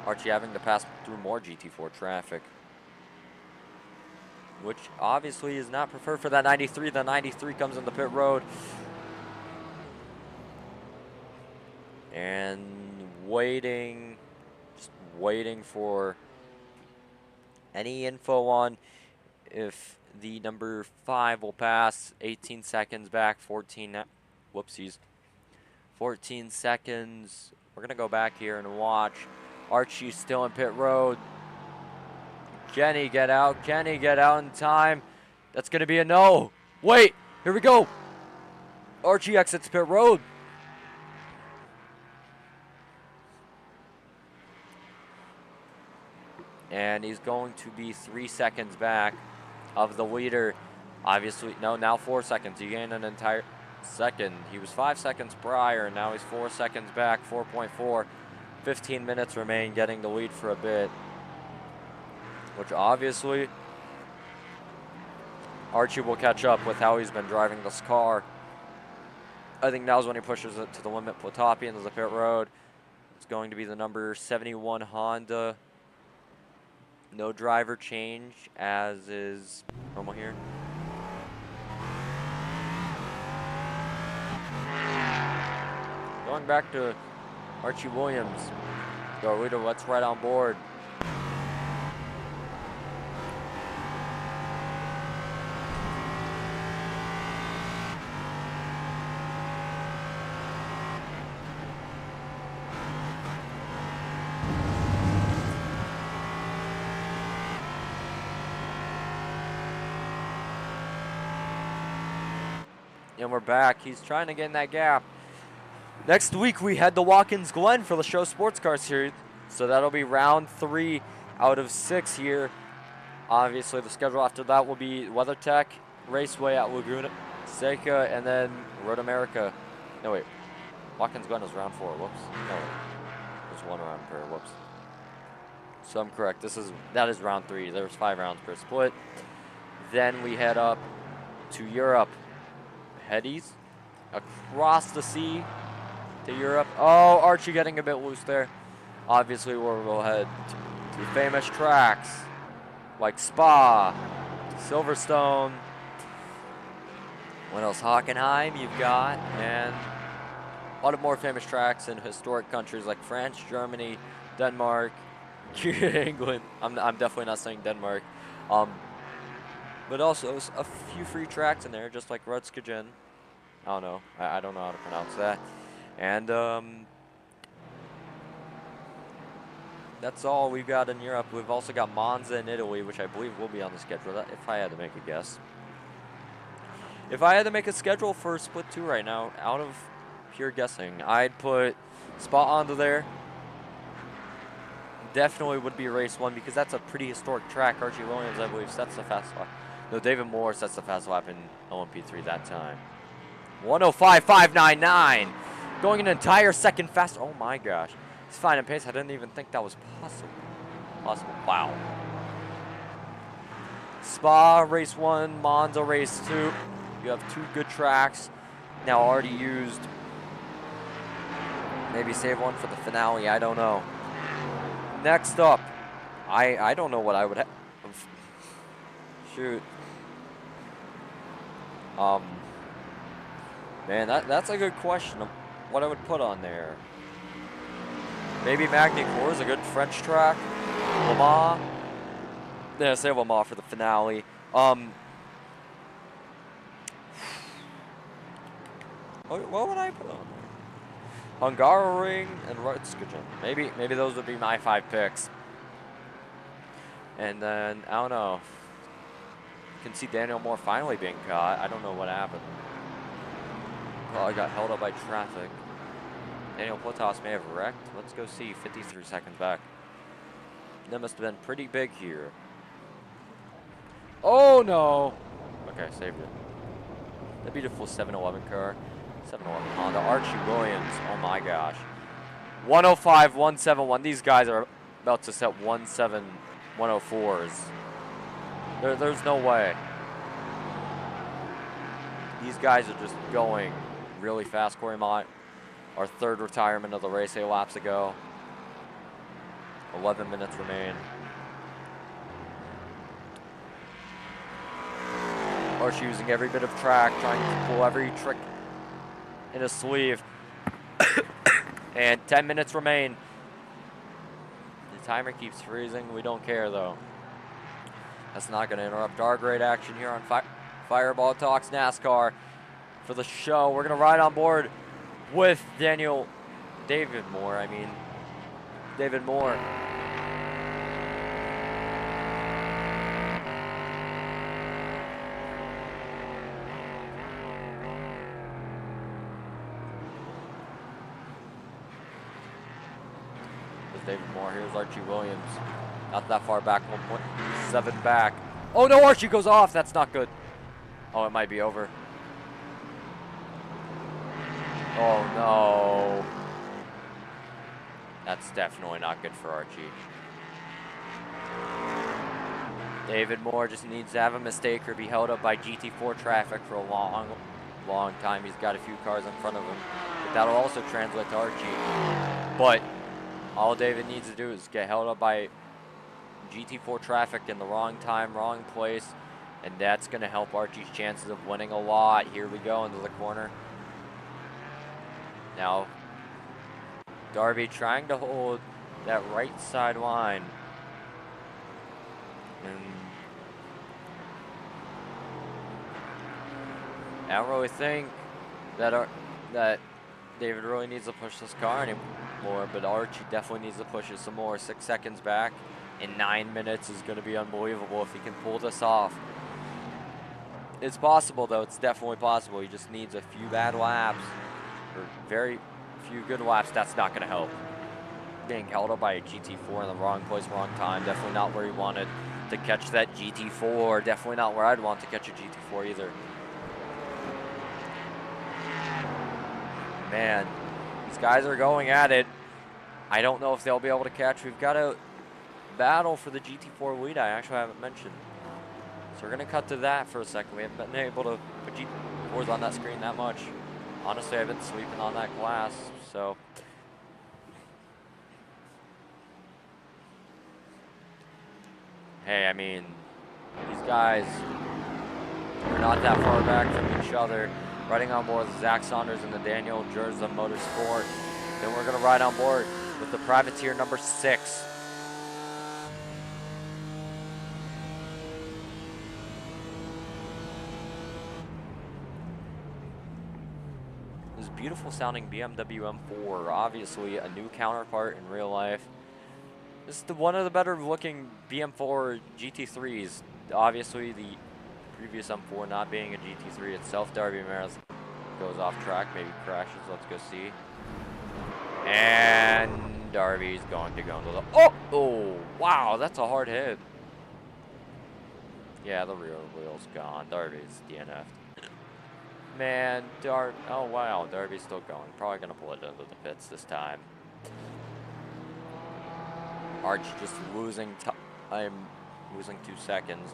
Archie having to pass through more GT4 traffic, which obviously is not preferred for that 93. The 93 comes in the pit road. And just waiting for any info on if the number 5 will pass. 18 seconds back, 14, whoopsies. 14 seconds. We're gonna go back here and watch. Archie still in pit road. Kenny, get out. Kenny, get out in time. That's going to be a no. Wait, here we go. Archie exits pit road. And he's going to be 3 seconds back of the leader. Obviously, no, now 4 seconds. He gained an entire second. He was 5 seconds prior, and now he's 4 seconds back, 4.4. 15 minutes remain, getting the lead for a bit. Which obviously, Archie will catch up with how he's been driving this car. I think now's when he pushes it to the limit. Platopi into the pit road. It's going to be the number 71 Honda. No driver change, as is normal here. Going back to Archie Williams. Go, Rita, let's right on board. And we're back. He's trying to get in that gap. Next week we head to Watkins Glen for the SHOW Sportscar Series. So that'll be round 3 out of 6 here. Obviously, the schedule after that will be WeatherTech, Raceway at Laguna Seca, and then Road America. No, wait. Watkins Glen is round 4. Whoops. No, wait. There's 1 round per. Whoops. So I'm correct. That is round 3. There's 5 rounds per split. Then we head up to Europe. Head east across the sea to Europe. Oh, Archie getting a bit loose there. Obviously, we'll head to famous tracks like Spa, Silverstone. What else? Hockenheim you've got, and a lot of more famous tracks in historic countries like France, Germany, Denmark, England. I'm definitely not saying Denmark. But also a few free tracks in there, just like Rudskagen. I don't know. I don't know how to pronounce that. And that's all we've got in Europe. We've also got Monza in Italy, which I believe will be on the schedule, if I had to make a guess. If I had to make a schedule for Split 2 right now, out of pure guessing, I'd put Spa onto there. Definitely would be race 1 because that's a pretty historic track. Archie Williams, I believe, sets the fast lap. No, David Moore sets the fast lap in LMP3 that time. 105.599. Going an entire second faster. Oh my gosh. He's finding pace. I didn't even think that was possible. Wow. Spa, race 1. Monza, race 2. You have 2 good tracks. Now already used. Maybe save one for the finale. I don't know. Next up. I don't know what I would have. Shoot. Man, that's a good question of what I would put on there. Maybe Magny-Cours is a good French track. Le Mans. Yeah, say Le Mans for the finale. What would I put on there? Hungaroring and Rudskagen. Maybe those would be my 5 picks. And then, I don't know. You can see Daniel Moore finally being caught. I don't know what happened. Well, I got held up by traffic. Daniel Potas may have wrecked. Let's go see. 53 seconds back. That must have been pretty big here. Oh, no. Okay, saved it. The beautiful 711 car. 711 Honda. Archie Williams. Oh, my gosh. 105, 171. These guys are about to set 104s. There's no way. These guys are just going really fast. Corey Mott, our 3rd retirement of the race 8 laps ago. 11 minutes remain. Archie using every bit of track, trying to pull every trick in his sleeve. And 10 minutes remain. The timer keeps freezing. We don't care, though. That's not going to interrupt our great action here on Fireball Talks NASCAR. For the show, we're going to ride on board with David Moore. There's David Moore. Here's Archie Williams. Not that far back, 1.7 back. Oh no, Archie goes off. That's not good. Oh, it might be over. Oh no. That's definitely not good for Archie. David Moore just needs to have a mistake or be held up by GT4 traffic for a long time. He's got a few cars in front of him. But that'll also translate to Archie. But all David needs to do is get held up by GT4 traffic in the wrong time, wrong place, and that's going to help Archie's chances of winning a lot. Here we go into the corner. Now, Darby trying to hold that right side line. And I don't really think that David really needs to push this car anymore, but Archie definitely needs to push it some more. 6 seconds back in 9 minutes is going to be unbelievable if he can pull this off. It's possible, though. It's definitely possible. He just needs a few bad laps, or very few good laps, that's not going to help. Being held up by a GT4 in the wrong place, wrong time. Definitely not where he wanted to catch that GT4. Definitely not where I'd want to catch a GT4 either. Man, these guys are going at it. I don't know if they'll be able to catch. We've got a battle for the GT4 lead I actually haven't mentioned. So we're going to cut to that for a second. We haven't been able to put GT4s on that screen that much. Honestly, I've been sleeping on that glass, so. Hey, I mean, these guys are not that far back from each other. Riding on board with Zach Saunders and the Daniel Jerza Motorsport. Then we're going to ride on board with the privateer number 6. This beautiful sounding BMW M4, obviously a new counterpart in real life. This is one of the better looking BM4 GT3s. Obviously the previous M4 not being a GT3 itself. Darby Maris goes off track, maybe crashes. Let's go see. And Darby's going to go into the, oh, wow, that's a hard hit. Yeah, the rear wheel's gone. Darby's DNF'd. Man, oh wow, Darby's still going. Probably gonna pull it into the pits this time. Arch just losing time, losing 2 seconds.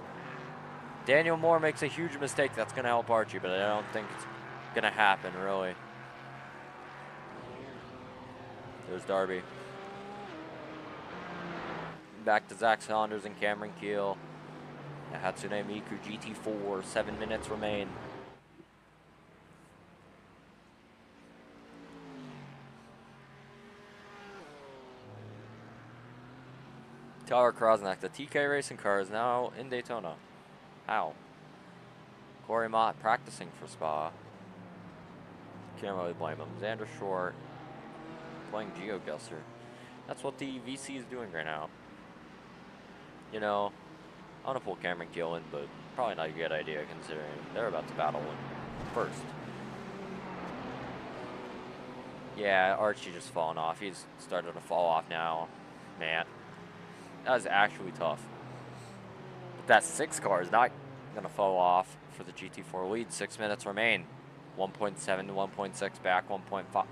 Daniel Moore makes a huge mistake. That's gonna help Archie, but I don't think it's gonna happen, really. There's Darby. Back to Zach Saunders and Cameron Keel. Hatsune Miku GT4, 7 minutes remain. Tyler Krosnak, the TK racing car is now in Daytona. How? Corey Mott practicing for Spa. Can't really blame him. Xander Short playing GeoGuessr. That's what the VC is doing right now. You know, I want to pull Cameron Keel in, but probably not a good idea considering they're about to battle in first. Yeah, Archie just falling off. He's starting to fall off now. Man, that was actually tough. But that 6 car is not going to fall off for the GT4 lead. 6 minutes remain. 1.7 to 1.6 back, 1.5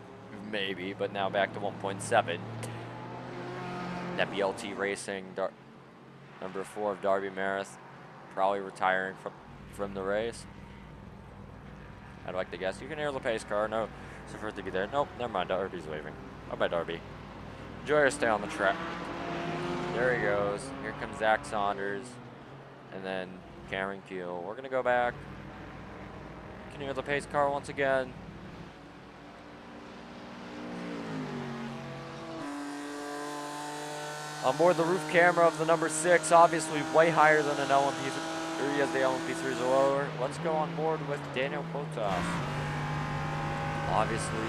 maybe, but now back to 1.7. That BLT Racing, number 4 of Darby Maris, probably retiring from the race. I'd like to guess. You can hear the pace car. No, it's the first to be there. Nope, never mind. Darby's waving. Bye-bye, Darby. Enjoy your stay on the track. There he goes. Here comes Zach Saunders. And then Cameron Keel. We're going to go back. You can hear the pace car once again. On board the roof camera of the number 6, obviously way higher than an LMP3 as the LMP3s are lower. Let's go on board with Daniel Potas. Obviously,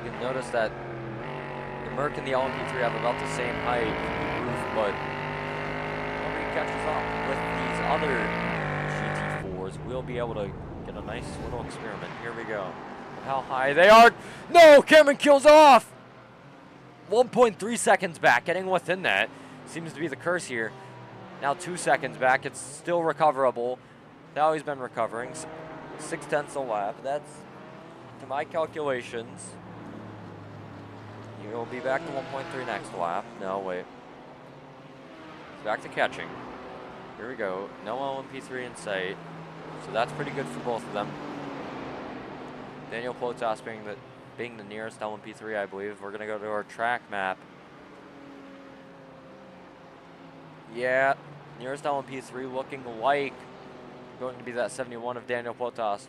you can notice that the Merc and the LMP3 have about the same height roof, but nobody catches up with these other GT4s. We'll be able to get a nice little experiment. Here we go. How high they are. No, Cameron Keel's off. 1.3 seconds back, getting within that. Seems to be the curse here. Now 2 seconds back, it's still recoverable. Now he's been recovering. 0.6 a lap. That's, to my calculations, he'll be back to 1.3 next lap. No, wait. He's back to catching. Here we go. No LMP3 in sight. So that's pretty good for both of them. Daniel Plotas being the nearest LMP3, I believe. We're going to go to our track map. Yeah, nearest LMP3 looking like going to be that 71 of Daniel Plotas.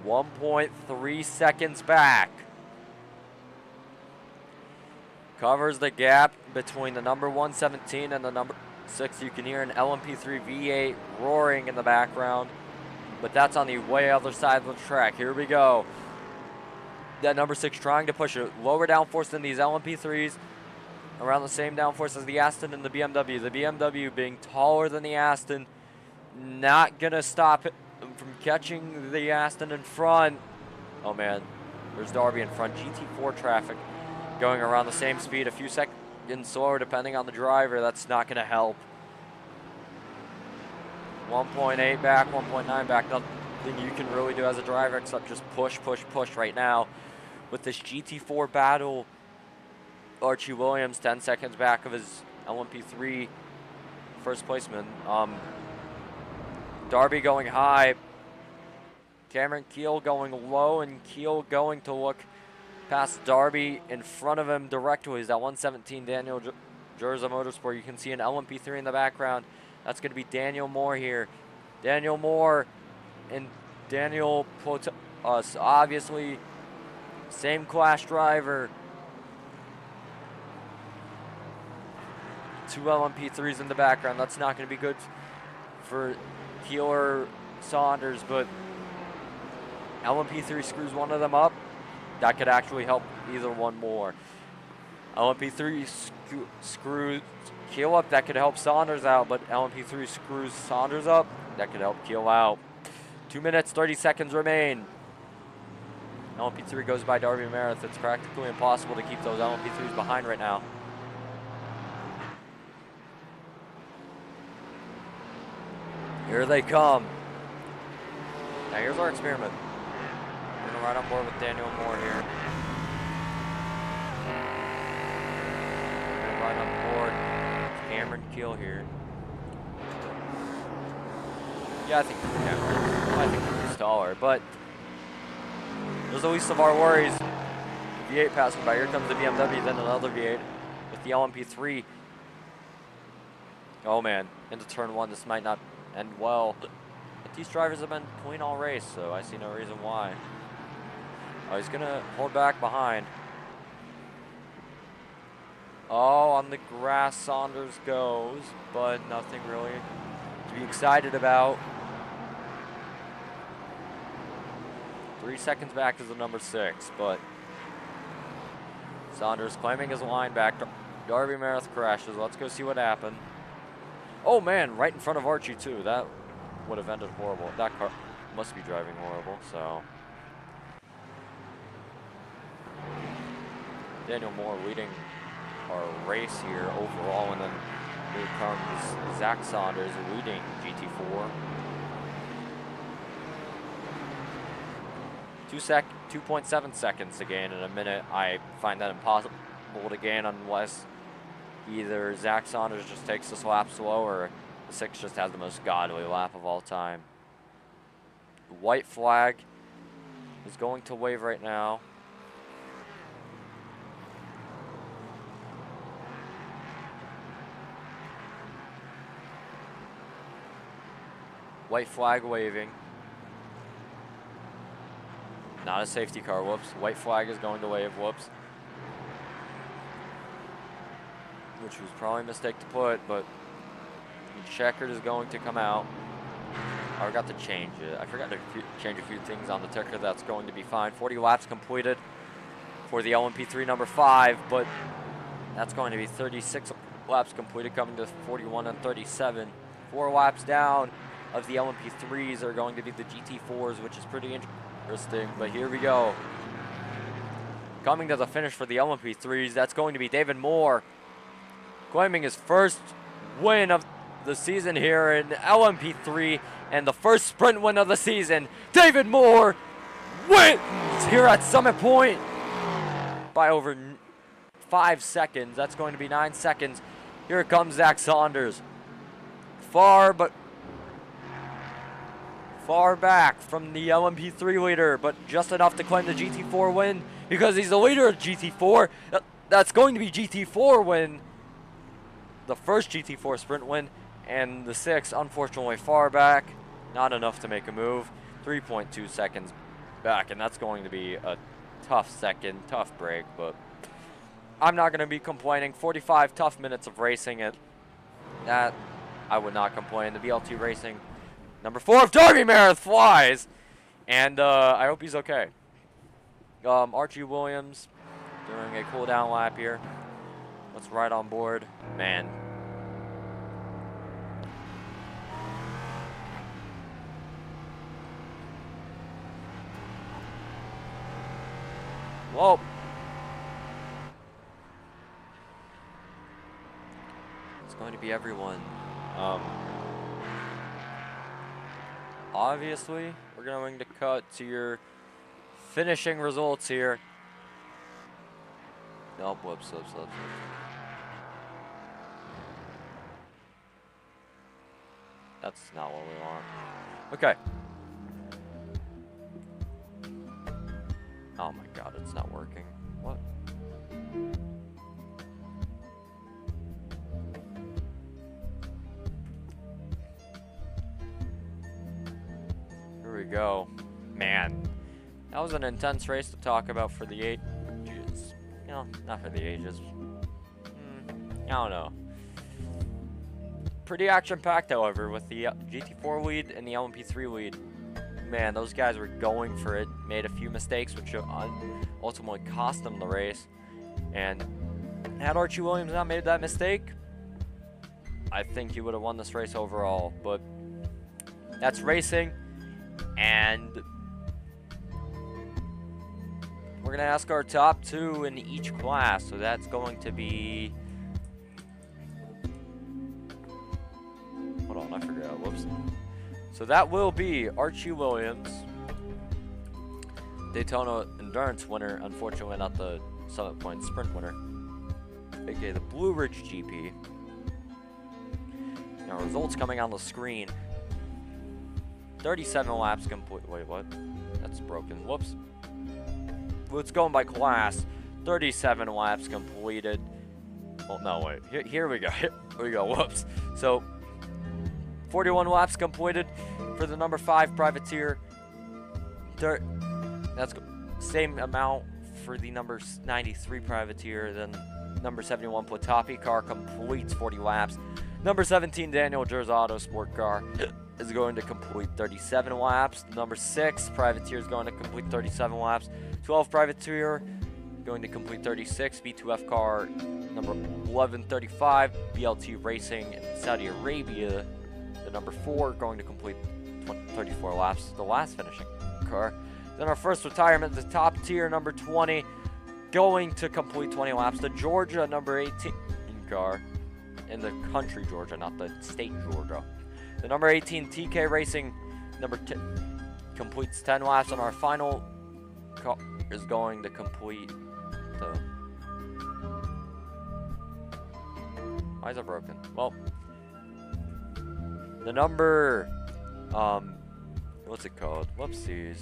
.3 seconds back. Covers the gap between the number 117 and the number 6. You can hear an LMP3 V8 roaring in the background, but that's on the way other side of the track. Here we go. That number 6 trying to push a lower downforce than these LMP3s. Around the same downforce as the Aston and the BMW. The BMW being taller than the Aston. Not going to stop it from catching the Aston in front. Oh, man. There's Darby in front. GT4 traffic going around the same speed. A few seconds slower depending on the driver. That's not going to help. 1.8 back, 1.9 back. Nothing you can really do as a driver except just push, push, push right now. With this GT4 battle, Archie Williams 10 seconds back of his LMP3 first placeman. Darby going high. Cameron Keel going low, and Keel going to look past Darby in front of him directly. Is that 117 Daniel Jerza Motorsport. You can see an LMP3 in the background. That's going to be Daniel Moore here. Daniel Moore and Daniel Potos, obviously same class driver. 2 LMP3s in the background. That's not going to be good for Keeler Saunders, but LMP3 screws one of them up. That could actually help either one more. LMP3 screws Keel up. That could help Saunders out, but LMP3 screws Saunders up. That could help Keel out. 2 minutes, 30 seconds remain. LMP3 goes by Darby Meredith. It's practically impossible to keep those LMP3s behind right now. Here they come. Now here's our experiment. We're gonna ride on board with Daniel Moore here. We're gonna ride on board with Cameron Keel here. Yeah, I think he's taller, but there's the least of our worries. V8 passing by. Here comes the BMW, then another V8 with the LMP3. Oh man, into turn 1, this might not end well. But these drivers have been clean all race, so I see no reason why. Oh, he's gonna hold back behind. Oh, on the grass Saunders goes, but nothing really to be excited about. 3 seconds back is the number 6, but Saunders claiming his line back. Darby Meredith crashes. Let's go see what happened. Oh man, right in front of Archie too. That would have ended horrible. That car must be driving horrible, so. Daniel Moore leading our race here overall, and then here comes Zach Saunders leading GT4. 2.7 seconds to gain in a minute. I find that impossible to gain unless either Zach Saunders just takes this lap slow or the 6 just has the most godly lap of all time. The white flag is going to wave right now. White flag waving. Not a safety car, whoops. White flag is going to wave, whoops. Which was probably a mistake to put, but the checkered is going to come out. I forgot to change it. I forgot to change a few things on the ticker. That's going to be fine. 40 laps completed for the LMP3 number 5, but that's going to be 36 laps completed, coming to 41 and 37. 4 laps down of the LMP3s are going to be the GT4s, which is pretty interesting, but here we go. Coming to the finish for the LMP3s, that's going to be David Moore, claiming his first win of the season here in LMP3 and the first sprint win of the season. David Moore wins here at Summit Point by over 5 seconds. That's going to be 9 seconds. Here comes Zach Saunders. Far back from the LMP3 leader, but just enough to claim the GT4 win because he's the leader of GT4. That's going to be GT4 win. The first GT4 sprint win, and the 6, unfortunately, far back. Not enough to make a move. 3.2 seconds back, and that's going to be a tough second, tough break, but I'm not going to be complaining. 45 tough minutes of racing. That I would not complain. The VLT Racing number 4 of Darby Meredith flies, and I hope he's okay. Archie Williams doing a cool down lap here. Let's ride on board. Man. Whoa. It's going to be everyone. Obviously, we're going to cut to your finishing results here. Nope, whoops. That's not what we want. Okay. Oh my god, it's not working. What? Here we go. Man, that was an intense race to talk about for the ages. You know, not for the ages. I don't know. Pretty action-packed, however, with the GT4 lead and the LMP3 lead. Man, those guys were going for it. Made a few mistakes, which ultimately cost them the race. And had Archie Williams not made that mistake, I think he would have won this race overall. But that's racing, and we're going to ask our top two in each class. So that's going to be... Hold on, I forgot. Whoops. So that will be Archie Williams, Daytona Endurance winner, unfortunately not the Summit Point Sprint winner, aka the Blue Ridge GP. Now results coming on the screen. 37 laps complete. Wait, what? That's broken. Whoops. Let's go by class. 37 laps completed. Oh no, wait. Here we go. Here we go. Whoops. So 41 laps completed for the number 5 privateer. That's same amount for the number 93 privateer. Then number 71 Platopi car completes 40 laps. Number 17 Daniel Jers Auto Sport car is going to complete 37 laps. Number 6 privateer is going to complete 37 laps. 12 privateer going to complete 36. B2F car number 1135 BLT Racing in Saudi Arabia. The number 4 going to complete 34 laps, the last finishing car. Then our first retirement, the top tier, number 20, going to complete 20 laps. The Georgia number 18 car, in the country Georgia, not the state Georgia. The number 18 TK Racing, number 10, completes 10 laps. And our final car is going to complete the... Why is it broken? Well... The number, what's it called? Whoopsies.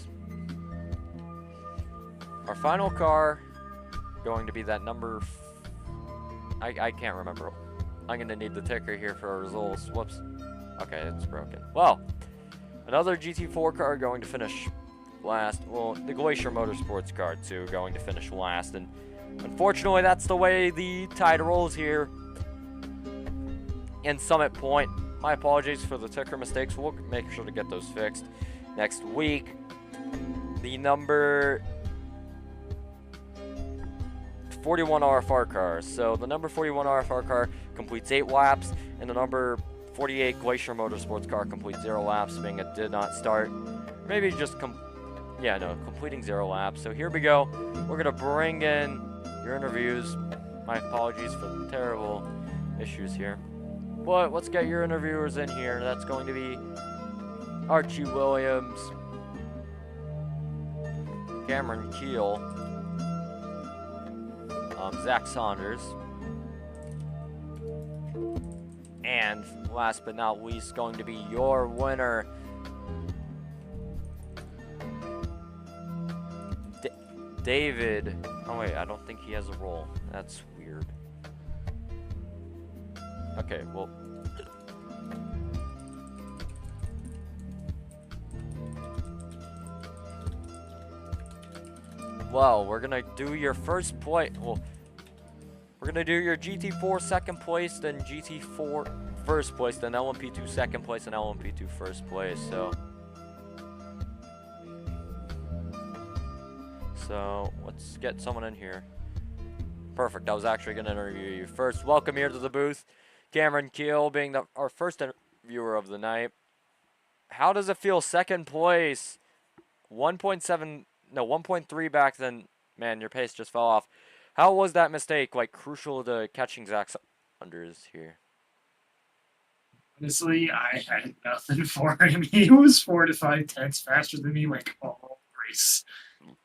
Our final car going to be that number, I can't remember. I'm going to need the ticker here for our results. Whoops. Okay, it's broken. Well, another GT4 car going to finish last. Well, the Glacier Motorsports car too going to finish last. And unfortunately, that's the way the tide rolls here in Summit Point. My apologies for the ticker mistakes. We'll make sure to get those fixed next week. The number 41 RFR car. So the number 41 RFR car completes 8 laps, and the number 48 Glacier Motorsports car completes 0 laps, being it did not start. Maybe just completing 0 laps. So here we go. We're gonna bring in your interviews. My apologies for the terrible issues here. But let's get your interviewers in here. That's going to be Archie Williams, Cameron Keel, Zach Saunders, and last but not least, going to be your winner, David. Oh wait, I don't think he has a role. That's weird. Okay, well. Well, we're gonna do your first place. Well, we're gonna do your GT4 second place, then GT4 first place, then LMP2 second place, and LMP2 first place. So let's get someone in here. Perfect. I was actually going to interview you first. Welcome here to the booth. Cameron Keel being our first interviewer of the night. How does it feel? Second place. 1.3 back then. Man, your pace just fell off. How was that mistake, like, crucial to catching Zach Saunders here? Honestly, I had nothing for him. He was 4 to 5 tenths faster than me, like, all race.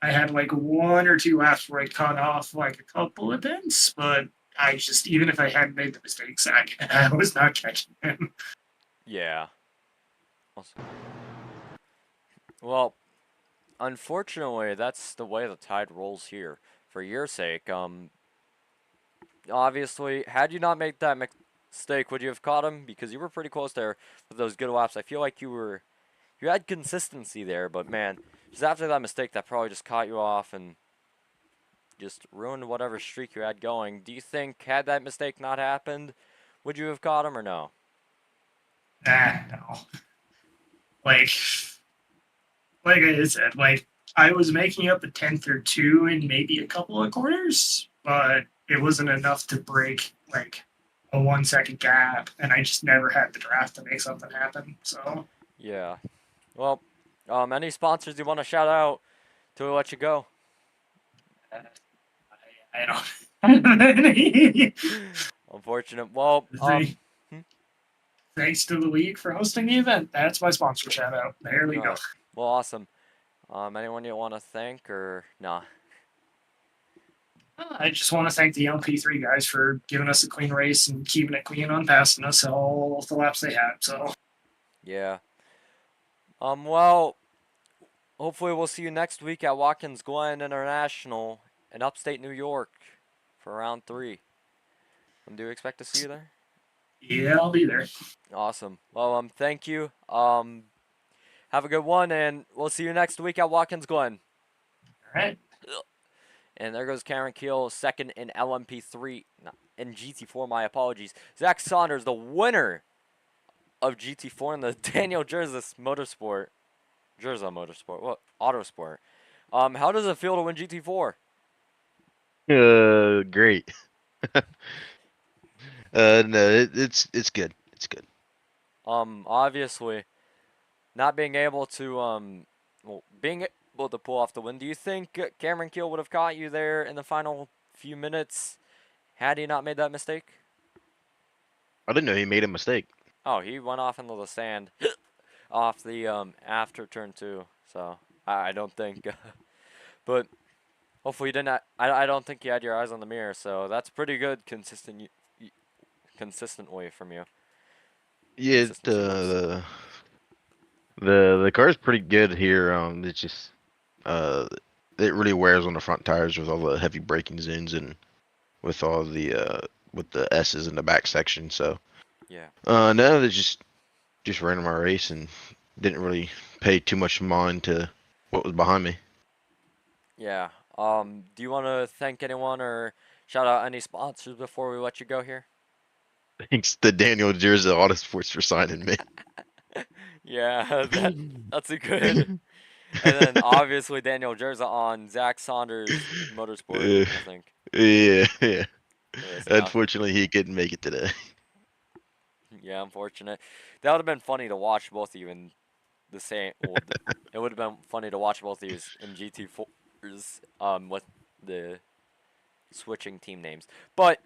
I had, like, 1 or 2 laps where I cut off, like, a couple of tenths, but I just, even if I hadn't made the mistakes, I was not catching him. Yeah. Awesome. Well, unfortunately, that's the way the tide rolls here. For your sake, obviously, had you not made that mistake, would you have caught him? Because you were pretty close there with those good laps. I feel like you had consistency there, but man, just after that mistake, that probably just caught you off and just ruined whatever streak you had going. Do you think, had that mistake not happened, would you have caught him or no? No. Like I said, like, I was making up a tenth or two in maybe a couple of corners, but it wasn't enough to break, like, a 1 second gap, and I just never had the draft to make something happen, so. Yeah. Well, any sponsors you want to shout out till we let you go? I don't have any. Unfortunate. Well, Thanks to the league for hosting the event. That's my sponsor shout out. There we go. Well, awesome. Anyone you want to thank or nah? I just want to thank the LP3 guys for giving us a clean race and keeping it clean on passing us all the laps they had. So yeah. Well, hopefully we'll see you next week at Watkins Glen International in upstate New York for round 3. Do you expect to see you there? yeah, I'll be there. Awesome. Well, thank you. Have a good one, and we'll see you next week at Watkins Glen. All right. And there goes Cameron Keel, second in LMP3, in GT4, my apologies. Zach Saunders, the winner of GT4 in the Daniel Jerza Motorsport. What? Autosport. How does it feel to win GT4? Great. No, it's good. It's good. Obviously, not being able to, being able to pull off the win. Do you think Cameron Keel would have caught you there in the final few minutes had he not made that mistake? I didn't know he made a mistake. Oh, he went off into the sand off the after turn 2. So I don't think, but hopefully you didn't. I don't think you had your eyes on the mirror. So that's pretty good, consistently from you. Yeah, the car's pretty good here. It's just it really wears on the front tires with all the heavy braking zones and with all the with the S's in the back section. So yeah. No, they just ran my race and didn't really pay too much mind to what was behind me. Yeah. Do you want to thank anyone or shout out any sponsors before we let you go here? Thanks to Daniel Jerza Autosports for signing me. Yeah, that's a good. And then obviously Daniel Jerza on Zach Saunders Motorsport, I think. Yeah. Yes, Unfortunately, he couldn't make it today. Yeah, unfortunate. That would have been funny to watch both of you in the same. Well, it would have been funny to watch both of you in GT4s with the switching team names. But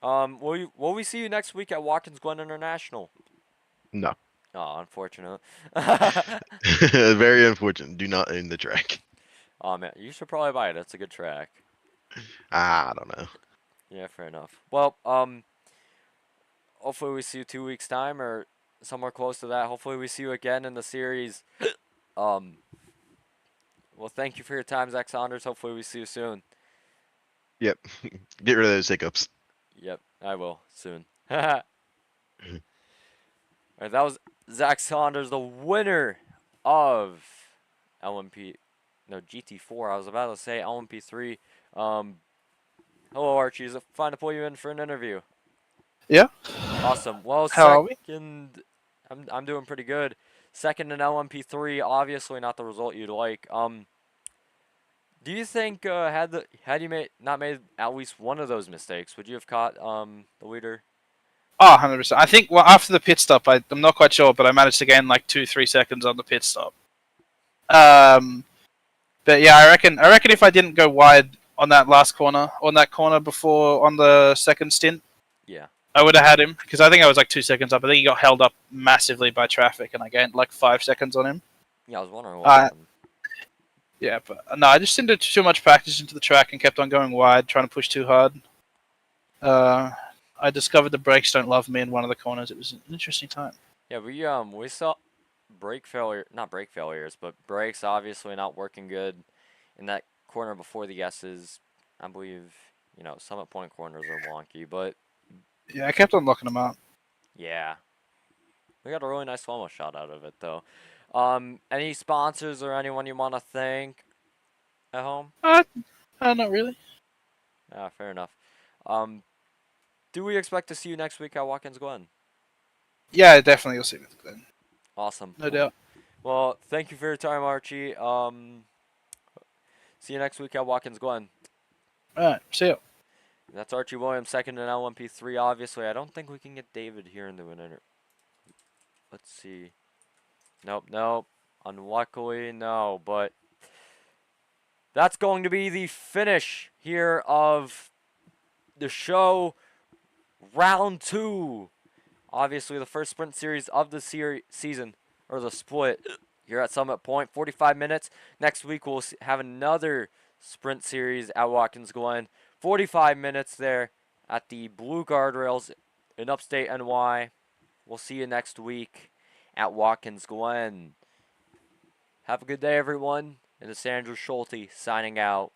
will we see you next week at Watkins Glen International? No. Oh, unfortunate. Very unfortunate. Do not own the track. Oh man, you should probably buy it. It's a good track. I don't know. Yeah, fair enough. Well, hopefully we see you 2 weeks time or somewhere close to that. Hopefully we see you again in the series. Well, thank you for your time, Zach Saunders. Hopefully we see you soon. Yep. Get rid of those hiccups. Yep, I will soon. All right, that was Zach Saunders, the winner of GT4. I was about to say LMP3. Hello, Archie. Is it fine to pull you in for an interview? Yeah. Awesome. Well, How are we? second, I'm doing pretty good. Second in LMP3, obviously not the result you'd like. Do you think had you not made at least one of those mistakes, would you have caught the leader? Oh, 100%. I think after the pit stop, I'm not quite sure, but I managed to gain like 2-3 seconds on the pit stop. But yeah, I reckon if I didn't go wide on that last corner, before on the second stint, Yeah. I would have had him because I think I was like 2 seconds up. I think he got held up massively by traffic, and I gained like 5 seconds on him. Yeah, I was wondering what happened. Yeah, but no, I just didn't do too much practice into the track and kept on going wide, trying to push too hard. I discovered the brakes don't love me in one of the corners. It was an interesting time. Yeah, we saw not brake failures, but brakes obviously not working good in that corner before the S's. I believe, Summit Point corners are wonky, but Yeah, I kept on locking them up. yeah. We got a really nice slow-mo shot out of it, though. Any sponsors or anyone you want to thank at home? Not really. Yeah, fair enough. Do we expect to see you next week at Watkins Glen? Yeah, definitely. You'll see me then. Awesome. No doubt. Well, thank you for your time, Archie. See you next week at Watkins Glen. All right. See you. That's Archie Williams, second in LMP3, obviously. I don't think we can get David here into an interview. Let's see. Nope. Unluckily, no. But that's going to be the finish here of the show. Round 2. Obviously, the first sprint series of the season, or the split, here at Summit Point. 45 minutes. Next week, we'll have another sprint series at Watkins Glen. 45 minutes there at the Blue Guardrails in upstate NY. We'll see you next week at Watkins Glen. Have a good day, everyone. And this is Andrew Schulte signing out.